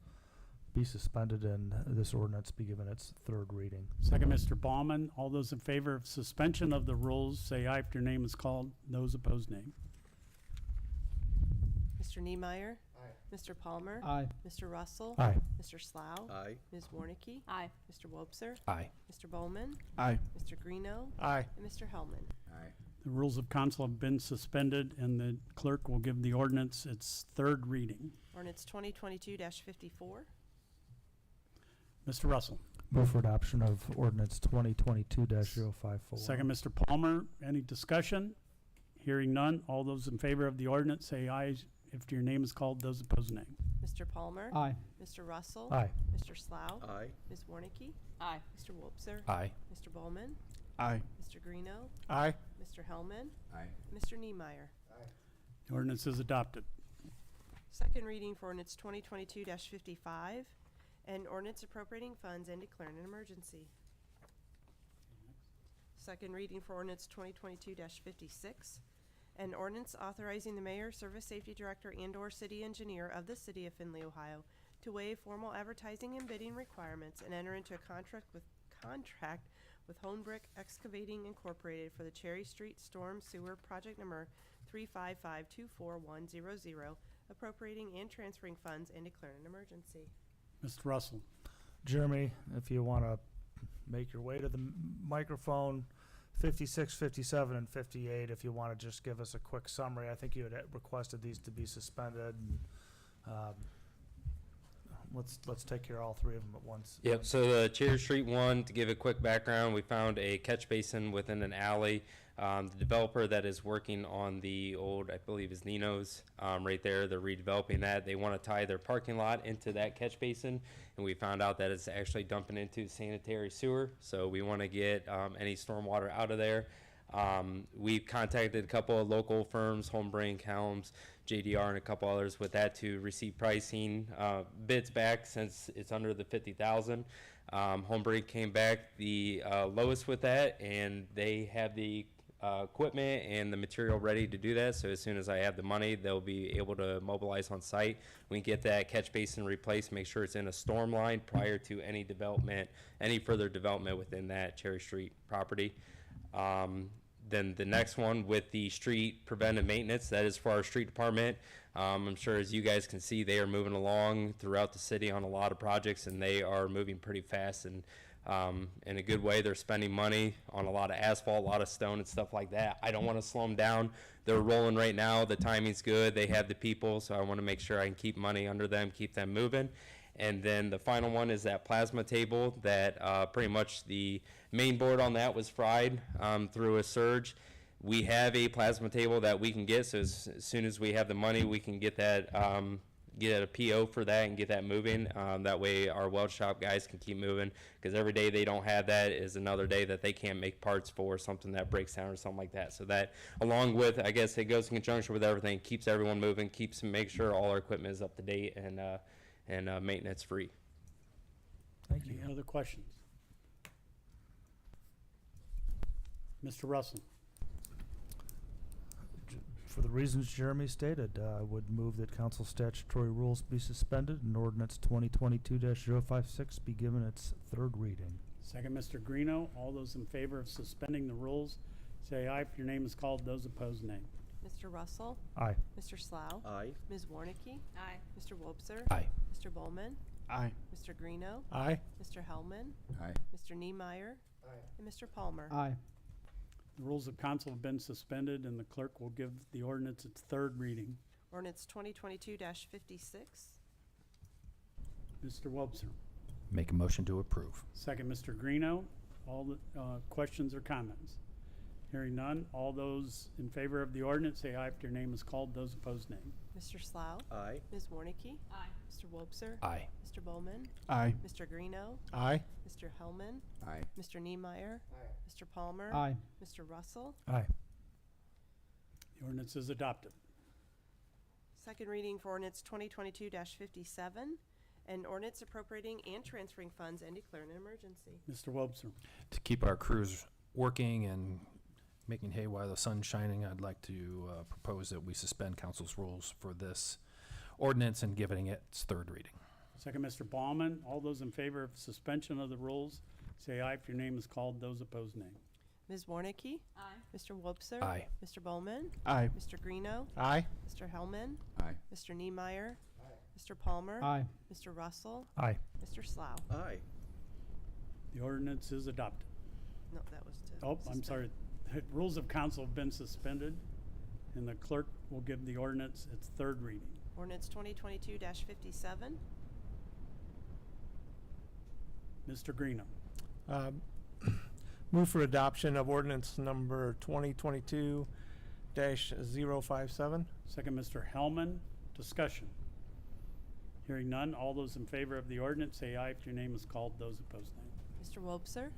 be suspended and this ordinance be given its third reading. Second, Mr. Baumann. All those in favor of suspension of the rules say aye if your name is called. Those opposed, nay. Mr. Niemeyer. Aye. Mr. Palmer. Aye. Mr. Russell. Aye. Mr. Slough. Aye. Ms. Warnicki. Aye. Mr. Wobser. Aye. Mr. Bowman. Aye. Mr. Greeno. Aye. And Mr. Hellman. Aye. The rules of council have been suspended, and the clerk will give the ordinance its third reading. Ordinance 2022-54. Mr. Russell. Move for adoption of ordinance 2022-054. Second, Mr. Palmer. Any discussion? Hearing none. All those in favor of the ordinance say aye if your name is called. Those opposed, nay. Mr. Palmer. Aye. Mr. Russell. Aye. Mr. Slough. Aye. Ms. Warnicki. Aye. Mr. Wobser. Aye. Mr. Bowman. Aye. Mr. Greeno. Aye. Mr. Hellman. Aye. Mr. Niemeyer. The ordinance is adopted. Second reading for ordinance 2022-55, an ordinance appropriating funds and declaring an emergency. Second reading for ordinance 2022-56, an ordinance authorizing the mayor, service safety director, and/or city engineer of the City of Findlay, Ohio, to waive formal advertising and bidding requirements and enter into a contract with with Homebrick Excavating Incorporated for the Cherry Street Storm Sewer Project Number 355-24100, appropriating and transferring funds and declaring an emergency. Mr. Russell. Jeremy, if you want to make your way to the microphone, 56, 57, and 58, if you want to just give us a quick summary. I think you had requested these to be suspended. And, let's take care of all three of them at once. Yep, so the Cherry Street one, to give a quick background, we found a catch basin within an alley. The developer that is working on the old, I believe is Nino's, right there, they're redeveloping that. They want to tie their parking lot into that catch basin, and we found out that it's actually dumping into sanitary sewer. So we want to get any stormwater out of there. We've contacted a couple of local firms, Homebrink, Helms, JDR, and a couple others with that to receive pricing bids back since it's under the 50,000. Homebrink came back the lowest with that, and they have the equipment and the material ready to do that. So as soon as I have the money, they'll be able to mobilize on site. We can get that catch basin replaced, make sure it's in a storm line prior to any development, any further development within that Cherry Street property. Then the next one with the street preventive maintenance, that is for our street department. I'm sure as you guys can see, they are moving along throughout the city on a lot of projects, and they are moving pretty fast and in a good way. They're spending money on a lot of asphalt, a lot of stone and stuff like that. I don't want to slow them down. They're rolling right now. The timing's good. They have the people, so I want to make sure I can keep money under them, keep them moving. And then the final one is that plasma table that pretty much the main board on that was fried through a surge. We have a plasma table that we can get, so as soon as we have the money, we can get that, get a PO for that and get that moving. That way our weld shop guys can keep moving, because every day they don't have that is another day that they can't make parts for something that breaks down or something like that. So that, along with, I guess it goes in conjunction with everything, keeps everyone moving, keeps make sure all our equipment is up to date and maintenance free. Thank you. Any other questions? Mr. Russell. For the reasons Jeremy stated, I would move that council statutory rules be suspended and ordinance 2022-056 be given its third reading. Second, Mr. Greeno. All those in favor of suspending the rules, say aye. If your name is called, those opposed, nay. Mr. Russell? Aye. Mr. Slough? Aye. Ms. Warnicki? Aye. Mr. Wobser? Aye. Mr. Bowman? Aye. Mr. Greeno? Aye. Mr. Hellman? Aye. Mr. Niemeyer? And Mr. Palmer? Aye. The rules of council have been suspended, and the clerk will give the ordinance its third reading. Ordinance 2022-56. Mr. Wobser. Make a motion to approve. Second, Mr. Greeno. All the questions or comments? Hearing none. All those in favor of the ordinance, say aye. If your name is called, those opposed, nay. Mr. Slough? Aye. Ms. Warnicki? Aye. Mr. Wobser? Aye. Mr. Bowman? Aye. Mr. Greeno? Aye. Mr. Hellman? Aye. Mr. Niemeyer? Mr. Palmer? Aye. Mr. Russell? Aye. The ordinance is adopted. Second reading for ordinance 2022-57, an ordinance appropriating and transferring funds and declaring an emergency. Mr. Wobser. To keep our crews working and making hay while the sun's shining, I'd like to propose that we suspend council's rules for this ordinance and giving it its third reading. Second, Mr. Ballman. All those in favor of suspension of the rules, say aye. If your name is called, those opposed, nay. Ms. Warnicki? Aye. Mr. Wobser? Aye. Mr. Bowman? Aye. Mr. Greeno? Aye. Mr. Hellman? Aye. Mr. Niemeyer? Mr. Palmer? Aye. Mr. Russell? Aye. Mr. Slough? Aye. The ordinance is adopted. No, that was to Oh, I'm suspend. sorry. The rules of council have been suspended, and the clerk will give the ordinance its third reading. Ordinance 2022-57. Mr. Greeno. Move for adoption of ordinance number 2022-057. Second, Mr. Hellman. Discussion. Hearing none. All those in favor of the ordinance, say aye. If your name is called, those opposed, nay. Mr. Wobser?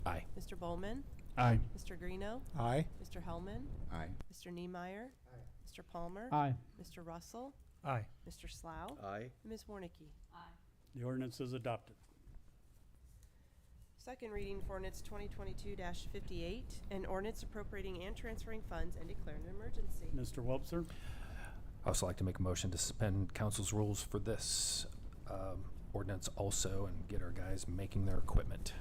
Aye. Mr. Bowman? Aye. Mr. Greeno? Aye. Mr. Hellman? Aye. Mr. Niemeyer? Mr. Palmer? Aye. Mr. Russell? Aye. Mr. Slough? Aye. Ms. Warnicki? Aye. The ordinance is adopted. Second reading for ordinance 2022-58, an ordinance appropriating and transferring funds and declaring an emergency. Mr. Wobser. I also like to make a motion to suspend council's rules for this ordinance also and get our guys making their equipment.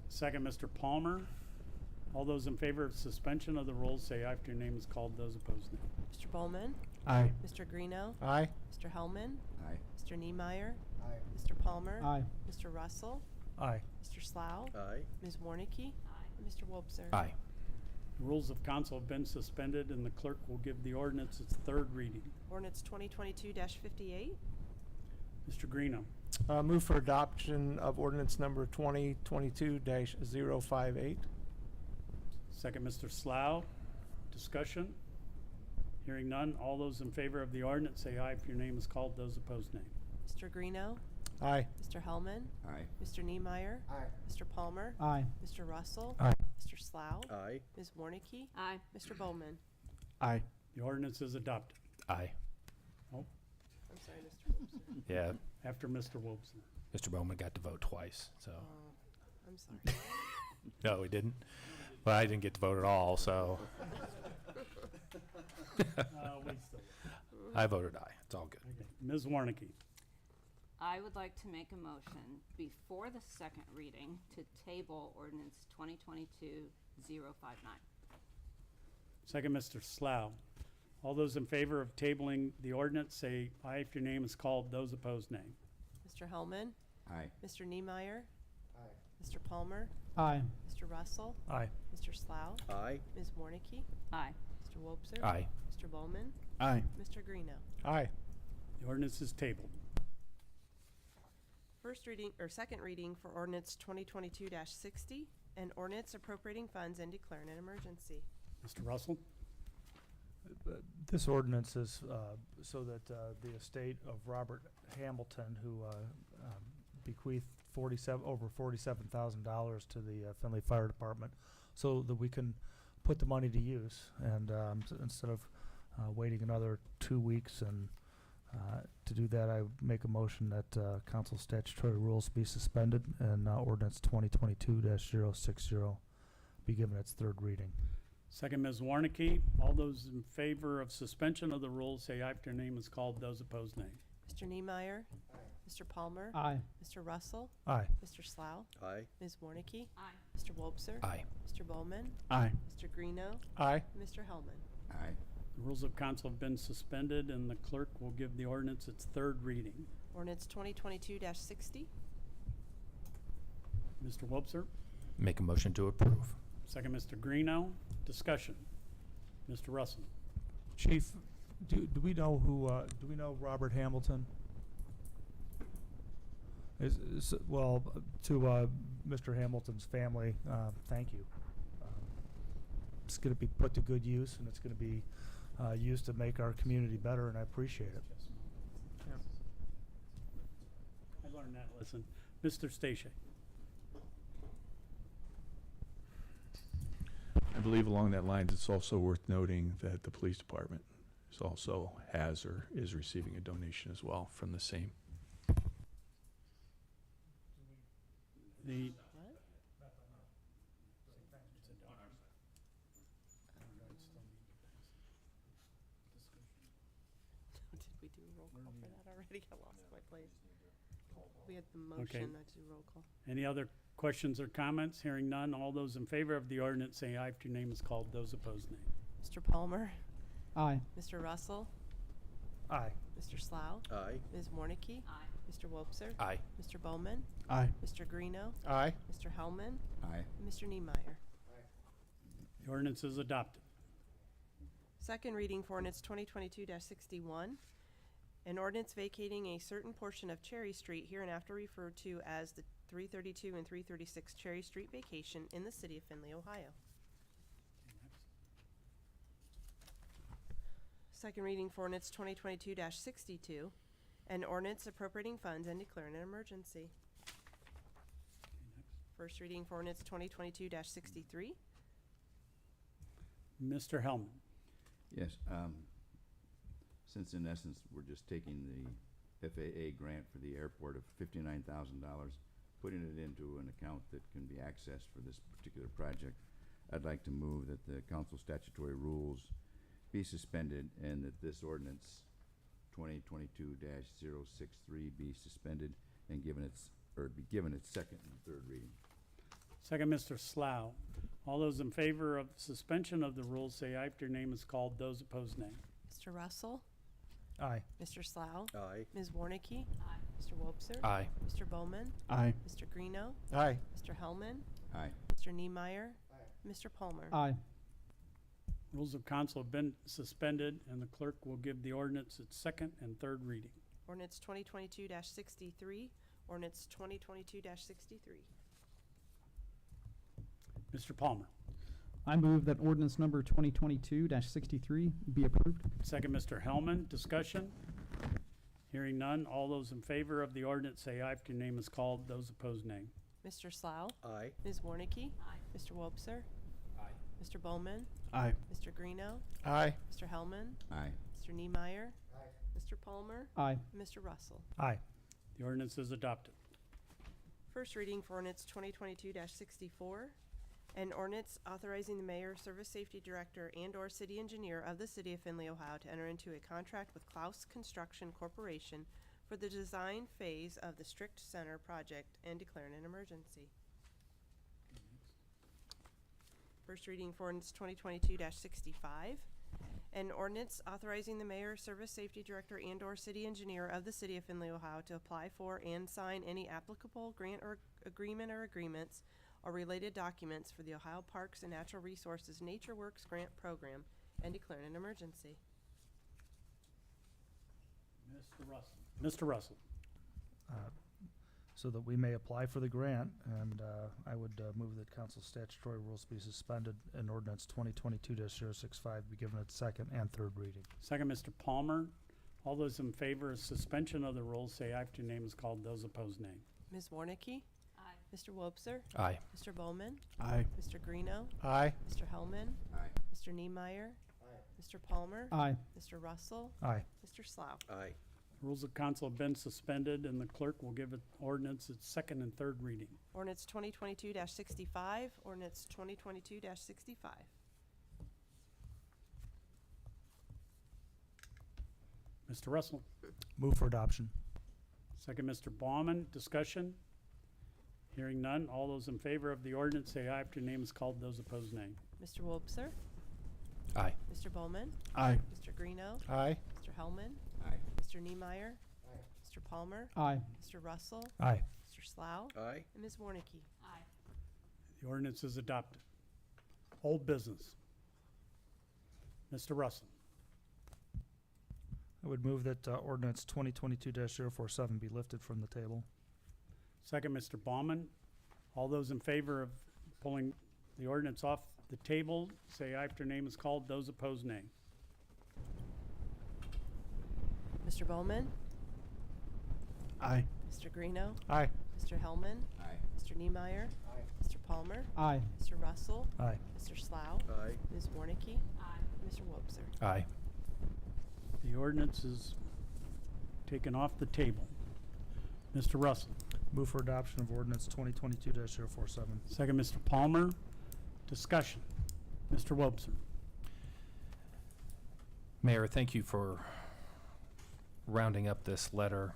Second, Mr. Palmer. All those in favor of suspension of the rules say aye after your name is called. Those opposed, nay. Mr. Bowman? Aye. Mr. Greeno? Aye. Mr. Hellman? Aye. Mr. Niemeyer? Aye. Mr. Palmer? Aye. Mr. Russell? Aye. Mr. Slough? Aye. Ms. Warnicki? And Mr. Wobser? Aye. The rules of council have been suspended, and the clerk will give the ordinance its third reading. Ordinance 2022-58. Mr. Greeno. Move for adoption of ordinance number 2022-058. Second, Mr. Slough. Discussion? Hearing none. All those in favor of the ordinance say aye if your name is called. Those opposed, nay. Mr. Greeno? Aye. Mr. Hellman? Aye. Mr. Niemeyer? Aye. Mr. Palmer? Aye. Mr. Russell? Aye. Mr. Slough? Aye. Ms. Warnicki? Aye. Mr. Bowman? Aye. The ordinance is adopted. Aye. I'm sorry, Mr. Wobser. Yeah, After Mr. Wobson. Mr. Bowman got to vote twice, so. I'm sorry. No, he didn't. Well, I didn't get to vote at all, so We still. I voted aye. It's all good. Okay. Ms. Warnicki. I would like to make a motion before the second reading to table ordinance 2022-059. Second, Mr. Slough. All those in favor of tabling the ordinance say aye if your name is called. Those opposed, nay. Mr. Hellman? Aye. Mr. Niemeyer? Aye. Mr. Palmer? Aye. Mr. Russell? Aye. Mr. Slough? Aye. Ms. Warnicki? Aye. Mr. Wobser? Aye. Mr. Bowman? Aye. Mr. Greeno? Aye. The ordinance is tabled. First reading, or second reading for ordinance 2022-60, an ordinance appropriating funds and declaring an emergency. Mr. Russell? This ordinance is so that the estate of Robert Hamilton, who bequeathed over $47,000 to the Findlay Fire Department, so that we can put the money to use. And instead of waiting another 2 weeks, and to do that, I make a motion that council statutory rules be suspended and ordinance 2022-060 be given its third reading. Second, Ms. Warnicki. All those in favor of suspension of the rules say aye if your name is called. Those opposed, nay. Mr. Niemeyer. Mr. Palmer. Aye. Mr. Russell. Aye. Mr. Slough. Aye. Ms. Warnicki. Aye. Mr. Wobser. Aye. Mr. Bowman. Aye. Mr. Greeno. Aye. Mr. Hellman. Aye. The rules of council have been suspended, and the clerk will give the ordinance its third reading. Ordinance 2022-60. Mr. Wobser? Make a motion to approve. Second, Mr. Greeno. Discussion. Mr. Russell? Chief, do we know who, do we know Robert Hamilton? Well, to Mr. Hamilton's family, thank you. It's going to be put to good use, and it's going to be used to make our community better, and I appreciate it. I learned that lesson. Mr. Stasek? I believe along that lines, it's also worth noting that the police department is also has or is receiving a donation as well from the same. The, Did we do a roll call for that already? I lost my place. We had the motion, not to do roll call. any other questions or comments? Hearing none, all those in favor of the ordinance say aye if your name is called. Those opposed, nay. Mr. Palmer. Aye. Mr. Russell. Aye. Mr. Slough. Aye. Ms. Warnicki. Aye. Mr. Wobser. Aye. Mr. Bowman. Aye. Mr. Greeno. Aye. Mr. Hellman. Aye. And Mr. Niemeyer. The ordinance is adopted. Second reading for ordinance 2022-61, an ordinance vacating a certain portion of Cherry Street, hereinafter referred to as the 332 and 336 Cherry Street vacation in the city of Findlay, Ohio. Second reading for ordinance 2022-62, an ordinance appropriating funds and declaring an emergency. First reading for ordinance 2022-63. Mr. Hellman? Yes, since in essence, we're just taking the FAA grant for the airport of $59,000, putting it into an account that can be accessed for this particular project, I'd like to move that the council statutory rules be suspended and that this ordinance 2022-063 be suspended and be given its second and third reading. Second, Mr. Slough. All those in favor of suspension of the rules say aye if your name is called. Those opposed, nay. Mr. Russell? Aye. Mr. Slough? Aye. Ms. Warnicki? Mr. Wobser? Aye. Mr. Bowman? Aye. Mr. Greeno? Aye. Mr. Hellman? Aye. Mr. Niemeyer? Mr. Palmer? Aye. Rules of council have been suspended, and the clerk will give the ordinance its second and third reading. Ordinance 2022-63, ordinance 2022-63. Mr. Palmer. I move that ordinance number 2022-63 be approved. Second, Mr. Hellman. Discussion? Hearing none. All those in favor of the ordinance say aye if your name is called. Those opposed, nay. Mr. Slough? Aye. Ms. Warnicki? Mr. Wobser? Aye. Mr. Bowman? Aye. Mr. Greeno? Aye. Mr. Hellman? Aye. Mr. Niemeyer? Mr. Palmer? Aye. Mr. Russell? Aye. The ordinance is adopted. First reading for ordinance 2022-64, an ordinance authorizing the mayor, service safety director, and/or city engineer of the city of Findlay, Ohio, to enter into a contract with Klaus Construction Corporation for the design phase of the Strict Center project and declaring an emergency. First reading for ordinance 2022-65, an ordinance authorizing the mayor, service safety director, and/or city engineer of the city of Findlay, Ohio, to apply for and sign any applicable grant or agreements or related documents for the Ohio Parks and Natural Resources Nature Works Grant Program and declaring an emergency. Mr. Russell. So that we may apply for the grant, and I would move that council statutory rules be suspended and ordinance 2022-065 be given its second and third reading. Second, Mr. Palmer. All those in favor of suspension of the rules say aye if your name is called. Those opposed, nay. Ms. Warnicki? Aye. Mr. Wobser? Aye. Mr. Bowman? Aye. Mr. Greeno? Aye. Mr. Hellman? Aye. Mr. Niemeyer? Mr. Palmer? Aye. Mr. Russell? Aye. Mr. Slough? Aye. Rules of council have been suspended, and the clerk will give it ordinance its second and third reading. Ordinance 2022-65, ordinance 2022-65. Mr. Russell. Move for adoption. Second, Mr. Baumann. Discussion? Hearing none. All those in favor of the ordinance say aye if your name is called. Those opposed, nay. Mr. Wobser? Aye. Mr. Bowman? Aye. Mr. Greeno? Aye. Mr. Hellman? Aye. Mr. Niemeyer? Mr. Palmer? Aye. Mr. Russell? Aye. Mr. Slough? Aye. And Ms. Warnicki? The ordinance is adopted. Old business. Mr. Russell. I would move that ordinance 2022-047 be lifted from the table. Second, Mr. Baumann. All those in favor of pulling the ordinance off the table, say aye if your name is called. Those opposed, nay. Mr. Bowman? Aye. Mr. Greeno? Aye. Mr. Hellman? Aye. Mr. Niemeyer? Mr. Palmer? Aye. Mr. Russell? Aye. Mr. Slough? Aye. Ms. Warnicki? Mr. Wobser? Aye. The ordinance is taken off the table. Mr. Russell. Move for adoption of ordinance 2022-047. Second, Mr. Palmer. Discussion. Mr. Wobser. Mayor, thank you for rounding up this letter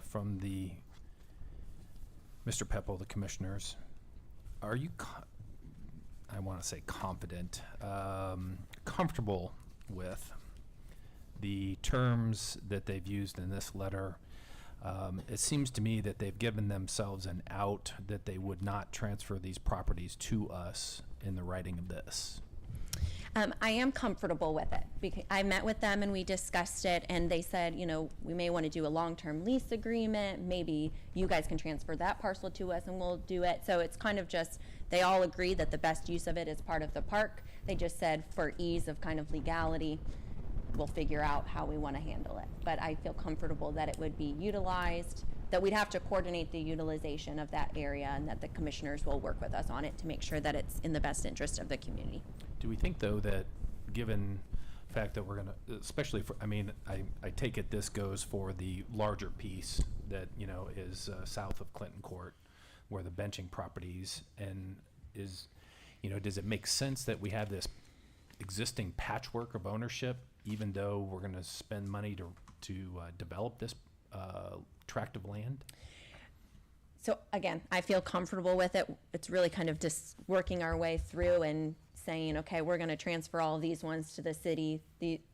from the Mr. Peppo, the commissioners. Are you, I want to say confident, comfortable with the terms that they've used in this letter? It seems to me that they've given themselves an out that they would not transfer these properties to us in the writing of this. I am comfortable with it because I met with them and we discussed it, and they said, you know, we may want to do a long-term lease agreement. Maybe you guys can transfer that parcel to us and we'll do it. So it's kind of just, they all agree that the best use of it is part of the park. They just said for ease of kind of legality, we'll figure out how we want to handle it. But I feel comfortable that it would be utilized, that we'd have to coordinate the utilization of that area, and that the commissioners will work with us on it to make sure that it's in the best interest of the community. Do we think, though, that given the fact that we're going to, especially for, I mean, I take it this goes for the larger piece that, you know, is south of Clinton Court, where the benching properties, and is, you know, does it make sense that we have this existing patchwork of ownership, even though we're going to spend money to develop this tract of land? So again, I feel comfortable with it. It's really kind of just working our way through and saying, okay, we're gonna transfer all these ones to the city,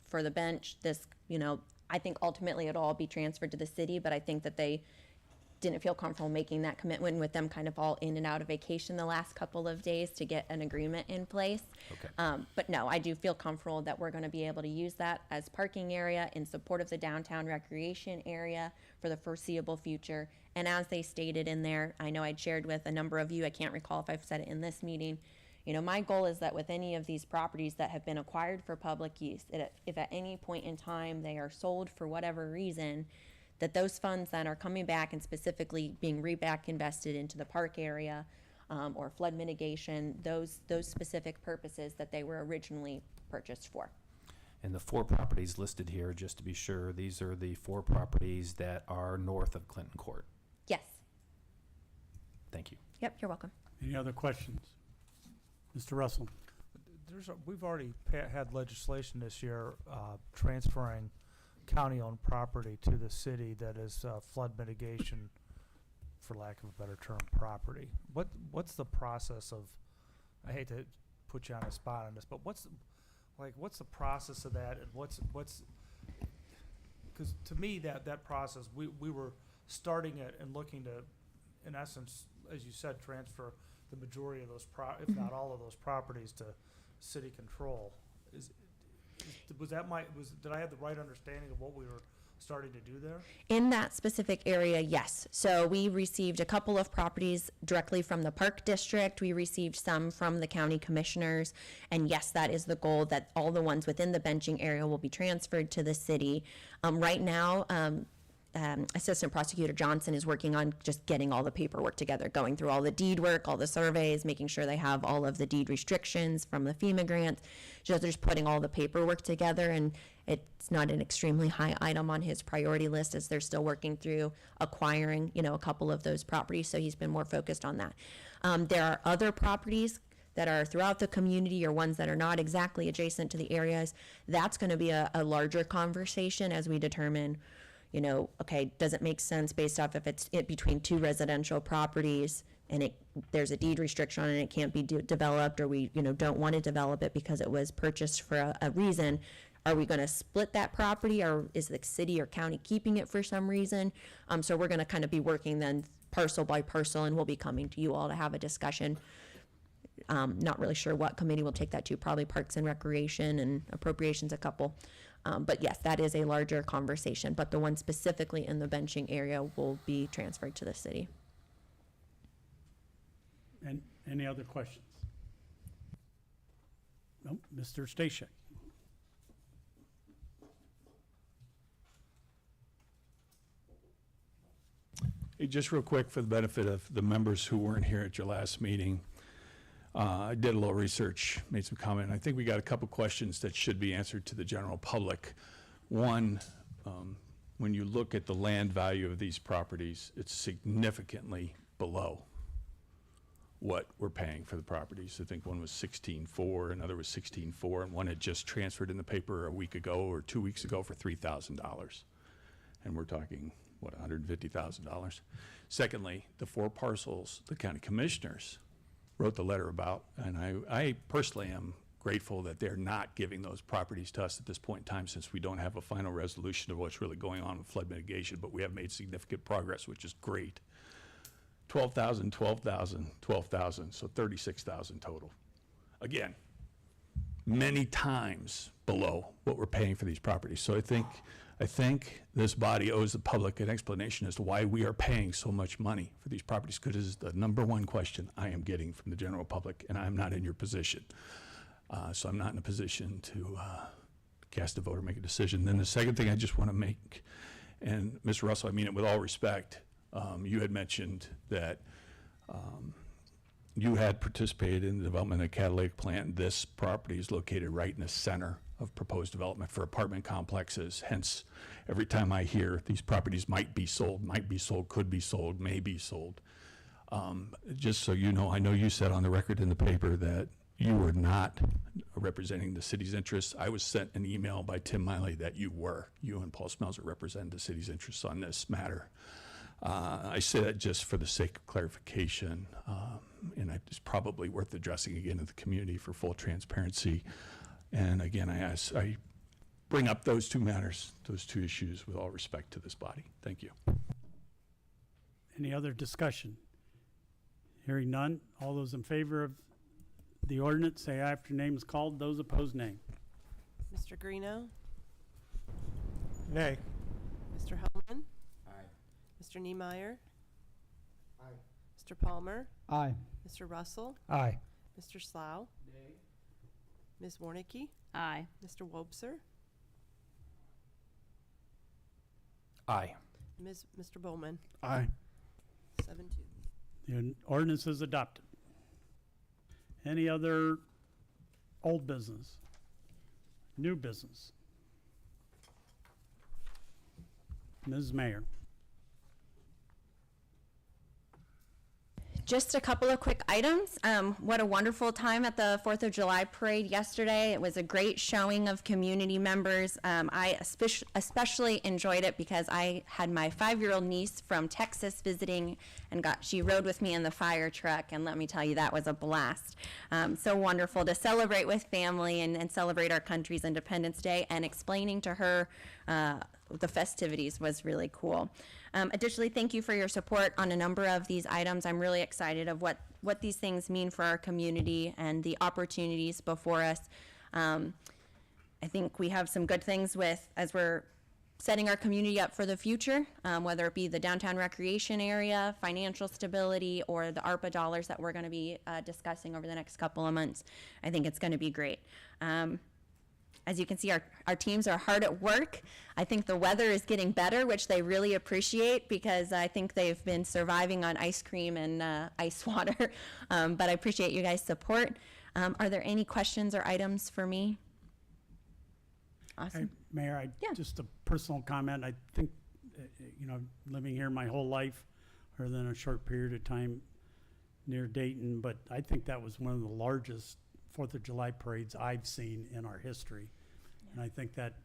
for the bench, I think ultimately it'll all be transferred to the city, but I think that they didn't feel comfortable making that commitment with them kind of all in and out of vacation the last couple of days to get an agreement in place. Okay. But no, I do feel comfortable that we're gonna be able to use that as parking area in support of the downtown recreation area for the foreseeable future. And as they stated in there, I know I'd shared with a number of you, I can't recall if I've said it in this meeting, my goal is that with any of these properties that have been acquired for public use, that if at any point in time they are sold for whatever reason, that those funds then are coming back and specifically being back invested into the park area, or flood mitigation, those specific purposes that they were originally purchased for. And the 4 properties listed here, just to be sure, these are the 4 properties that are north of Clinton Court. Yes. Thank you. Yep, you're welcome. Any other questions? Mr. Russell? We've already had legislation this year transferring county-owned property to the city that is flood mitigation, for lack of a better term, property. What's the process of, I hate to put you on the spot on this, but what's the process of that, and what's, because to me, that process, we were starting it and looking to, in essence, as you said, transfer the majority of those if not all of those properties to city control. Did I have the right understanding of what we were starting to do there? In that specific area, yes. So we received a couple of properties directly from the Park District. We received some from the county commissioners. And yes, that is the goal, that all the ones within the benching area will be transferred to the city. Right now, Assistant Prosecutor Johnson is working on just getting all the paperwork together, going through all the deed work, all the surveys, making sure they have all of the deed restrictions from the FEMA grants. Just putting all the paperwork together, and it's not an extremely high item on his priority list as they're still working through acquiring, a couple of those properties. So he's been more focused on that. There are other properties that are throughout the community, or ones that are not exactly adjacent to the areas. That's going to be a larger conversation as we determine, okay, does it make sense based off if it's between 2 residential properties and there's a deed restriction on it and it can't be developed, or we, don't want to develop it because it was purchased for a reason. Are we going to split that property, or is the city or county keeping it for some reason? So we're going to kind of be working then parcel by parcel, and we'll be coming to you all to have a discussion. Not really sure what committee will take that to, probably Parks and Recreation and Appropriations, a couple. But yes, that is a larger conversation, but the one specifically in the benching area will be transferred to the city. And any other questions? No, Mr. Stashek. Hey, just real quick, for the benefit of the members who weren't here at your last meeting, I did a little research, made some comment. I think we got a couple questions that should be answered to the general public. One, when you look at the land value of these properties, it's significantly below what we're paying for the properties. I think one was 16.4, another was 16.4, and one had just transferred in the paper a week ago or 2 weeks ago for $3,000. And we're talking, what, $150,000? Secondly, the 4 parcels the county commissioners wrote the letter about, and I personally am grateful that they're not giving those properties to us at this point in time, since we don't have a final resolution of what's really going on with flood mitigation, but we have made significant progress, which is great. 12,000, 12,000, 12,000, so 36,000 total. Again, many times below what we're paying for these properties. So I think this body owes the public an explanation as to why we are paying so much money for these properties, because this is the #1 question I am getting from the general public, and I'm not in your position. So I'm not in a position to cast a vote or make a decision. Then the second thing I just want to make, and Mr. Russell, I mean it with all respect, you had mentioned that you had participated in the development of a catalytic plant. This property is located right in the center of proposed development for apartment complexes. Hence, every time I hear these properties might be sold, could be sold, may be sold. Just so you know, I know you said on the record in the paper that you were not representing the city's interests. I was sent an email by Tim Miley that you and Paul Smelzer represented the city's interests on this matter. I say that just for the sake of clarification, and it's probably worth addressing again in the community for full transparency. And again, I bring up those two matters, those two issues with all respect to this body. Thank you. Any other discussion? Hearing none, all those in favor of the ordinance, say aye after your name is called. Those opposed, nay. Mr. Greeno, Nay. Mr. Hellman, Aye. Mr. Niemeyer. Aye. Mr. Palmer, Aye. Mr. Russell, Aye. Mr. Slough. Nay. Ms. Warnicki, Aye. Mr. Wobser, Aye. Mr. Bowman, Aye. 7-2. The ordinance is adopted. Any other old business? New business? Ms. Mayor. Just a couple of quick items. What a wonderful time at the 4th of July parade yesterday. It was a great showing of community members. I especially enjoyed it because I had my 5-year-old niece from Texas visiting and she rode with me in the fire truck, and let me tell you, that was a blast. So wonderful to celebrate with family and celebrate our country's Independence Day, and explaining to her the festivities was really cool. Additionally, thank you for your support on a number of these items. I'm really excited of what these things mean for our community and the opportunities before us. I think we have some good things as we're setting our community up for the future, whether it be the downtown recreation area, financial stability, or the ARPA dollars that we're going to be discussing over the next couple of months. I think it's going to be great. As you can see, our teams are hard at work. I think the weather is getting better, which they really appreciate, because I think they've been surviving on ice cream and ice water. But I appreciate you guys' support. Are there any questions or items for me? Awesome. Mayor, Yeah. just a personal comment. I think, living here my whole life, other than a short period of time near Dayton, but I think that was one of the largest 4th of July parades I've seen in our history. And I think that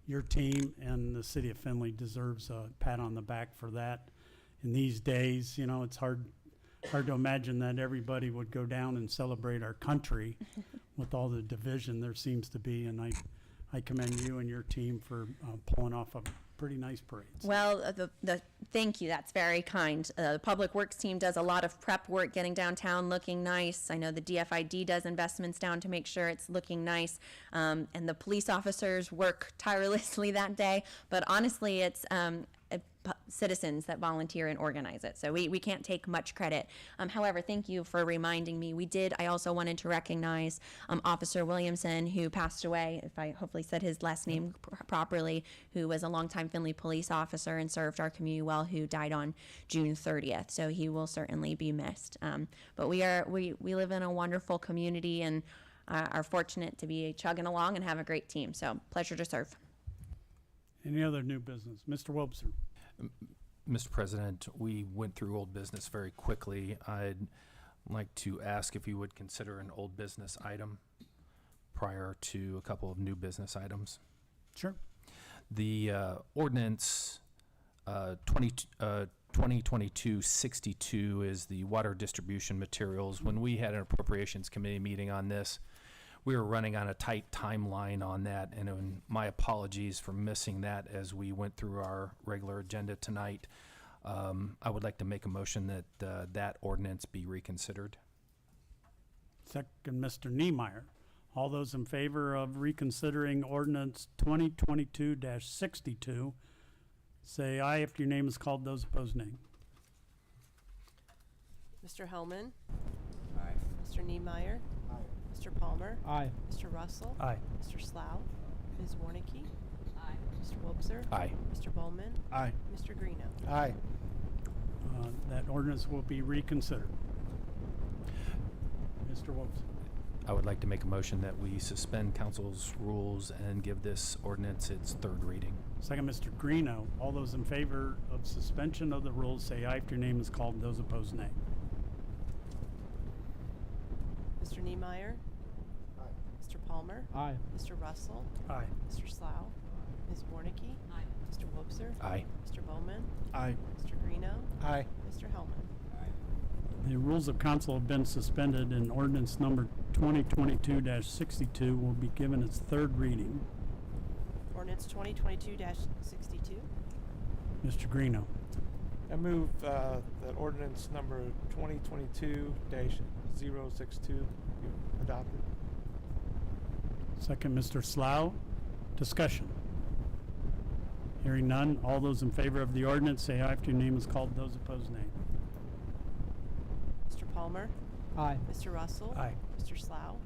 your team and the city of Findlay deserves a pat on the back for that. In these days, it's hard to imagine that everybody would go down and celebrate our country with all the division there seems to be. And I commend you and your team for pulling off a pretty nice parade. Well, thank you. That's very kind. The Public Works team does a lot of prep work, getting downtown looking nice. I know the DFID does investments down to make sure it's looking nice. And the police officers work tirelessly that day. But honestly, it's citizens that volunteer and organize it. So we can't take much credit. However, thank you for reminding me. I also wanted to recognize Officer Williamson, who passed away, if I hopefully said his last name properly, who was a longtime Findlay police officer and served our community well, who died on June 30th. So he will certainly be missed. But we live in a wonderful community and are fortunate to be chugging along and have a great team. So pleasure to serve. Any other new business? Mr. Wobser. Mr. President, we went through old business very quickly. I'd like to ask if you would consider an old business item prior to a couple of new business items. Sure. The ordinance 2022-62 is the water distribution materials. When we had an appropriations committee meeting on this, we were running on a tight timeline on that, and my apologies for missing that as we went through our regular agenda tonight. I would like to make a motion that that ordinance be reconsidered. Second, Mr. Niemeyer. All those in favor of reconsidering ordinance 2022-62, say aye after your name is called. Those opposed, nay. Mr. Hellman, Aye. Mr. Niemeyer. Aye. Mr. Palmer, Aye. Mr. Russell, Aye. Mr. Slough, Ms. Warnicki. Aye. Mr. Wobser. Aye. Mr. Bowman, Aye. Mr. Greeno. Aye. That ordinance will be reconsidered. Mr. Wobser. I would like to make a motion that we suspend council's rules and give this ordinance its third reading. Second, Mr. Greeno. All those in favor of suspension of the rules, say aye after your name is called. Those opposed, nay. Mr. Niemeyer. Aye. Mr. Palmer, Aye. Mr. Russell, Aye. Mr. Slough, Ms. Warnicki. Aye. Mr. Wobser? Aye. Mr. Bowman? Aye. Mr. Greeno? Aye. Mr. Hellman? The rules of council have been suspended and ordinance number 2022-62 will be given its third reading. Ordinance 2022-62. Mr. Greeno. I move that ordinance number 2022-062 be adopted. Second, Mr. Slough. Discussion. Hearing none, all those in favor of the ordinance say aye after your name is called. Those opposed, nay. Mr. Palmer? Aye. Mr. Russell? Aye. Mr. Slough?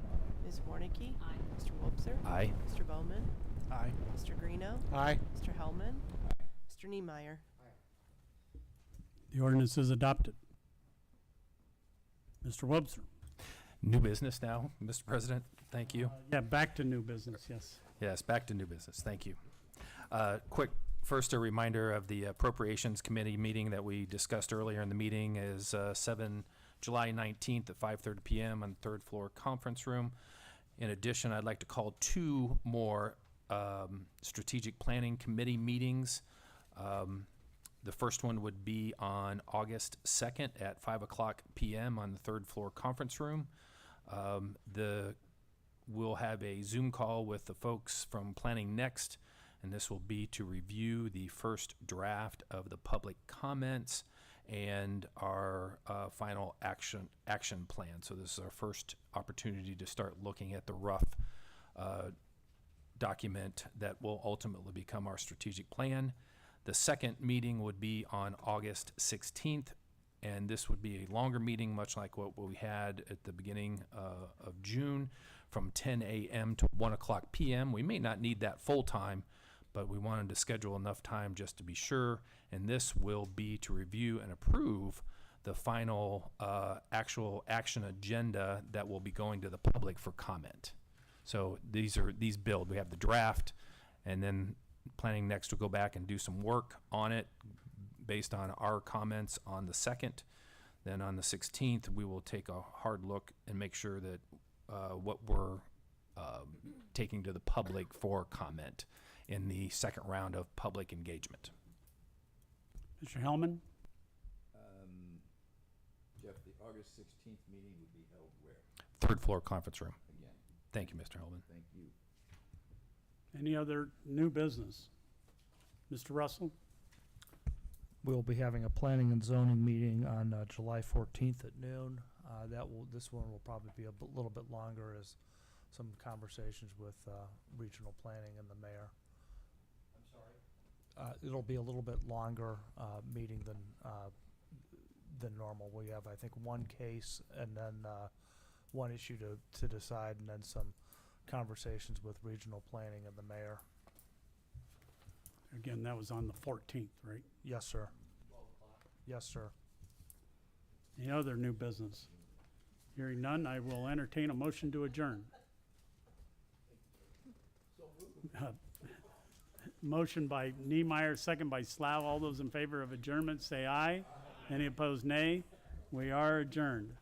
Ms. Warnicki? Mr. Wobser? Aye. Mr. Bowman? Aye. Mr. Greeno? Aye. Mr. Hellman? Mr. Niemeyer? The ordinance is adopted. Mr. Wobser. New business now, Mr. President. Thank you. Yeah, back to new business, yes. Yes, back to new business. Thank you. First, a reminder of the Appropriations Committee meeting that we discussed earlier in the meeting is July 19th at 5:30 p.m. on the third floor conference room. In addition, I'd like to call two more strategic planning committee meetings. The first one would be on August 2nd at 5 o'clock p.m. on the third floor conference room. We'll have a Zoom call with the folks from Planning Next, and this will be to review the first draft of the public comments and our final action plan. So this is our first opportunity to start looking at the rough document that will ultimately become our strategic plan. The second meeting would be on August 16th, and this would be a longer meeting, much like what we had at the beginning of June, from 10 a.m. to 1 o'clock p.m. We may not need that full time, but we wanted to schedule enough time just to be sure, and this will be to review and approve the final actual action agenda that will be going to the public for comment. So these build. We have the draft, and then Planning Next will go back and do some work on it based on our comments on the 2nd. Then on the 16th, we will take a hard look and make sure that what we're taking to the public for comment in the second round of public engagement. Mr. Hellman. Jeff, the August 16th meeting would be held where? Third floor conference room. Again, Thank you, Mr. Hellman. thank you. Any other new business? Mr. Russell. We'll be having a planning and zoning meeting on July 14th at noon. This one will probably be a little bit longer as some conversations with regional planning and the mayor. I'm sorry? It'll be a little bit longer meeting than normal. We have, I think, one case and then one issue to decide, and then some conversations with regional planning and the mayor. Again, that was on the 14th, right? Yes, sir. 12 o'clock. Yes, sir. Any other new business? Hearing none, I will entertain a motion to adjourn. Motion by Niemeyer, second by Slough. All those in favor of adjournment say aye. Any opposed, nay. We are adjourned.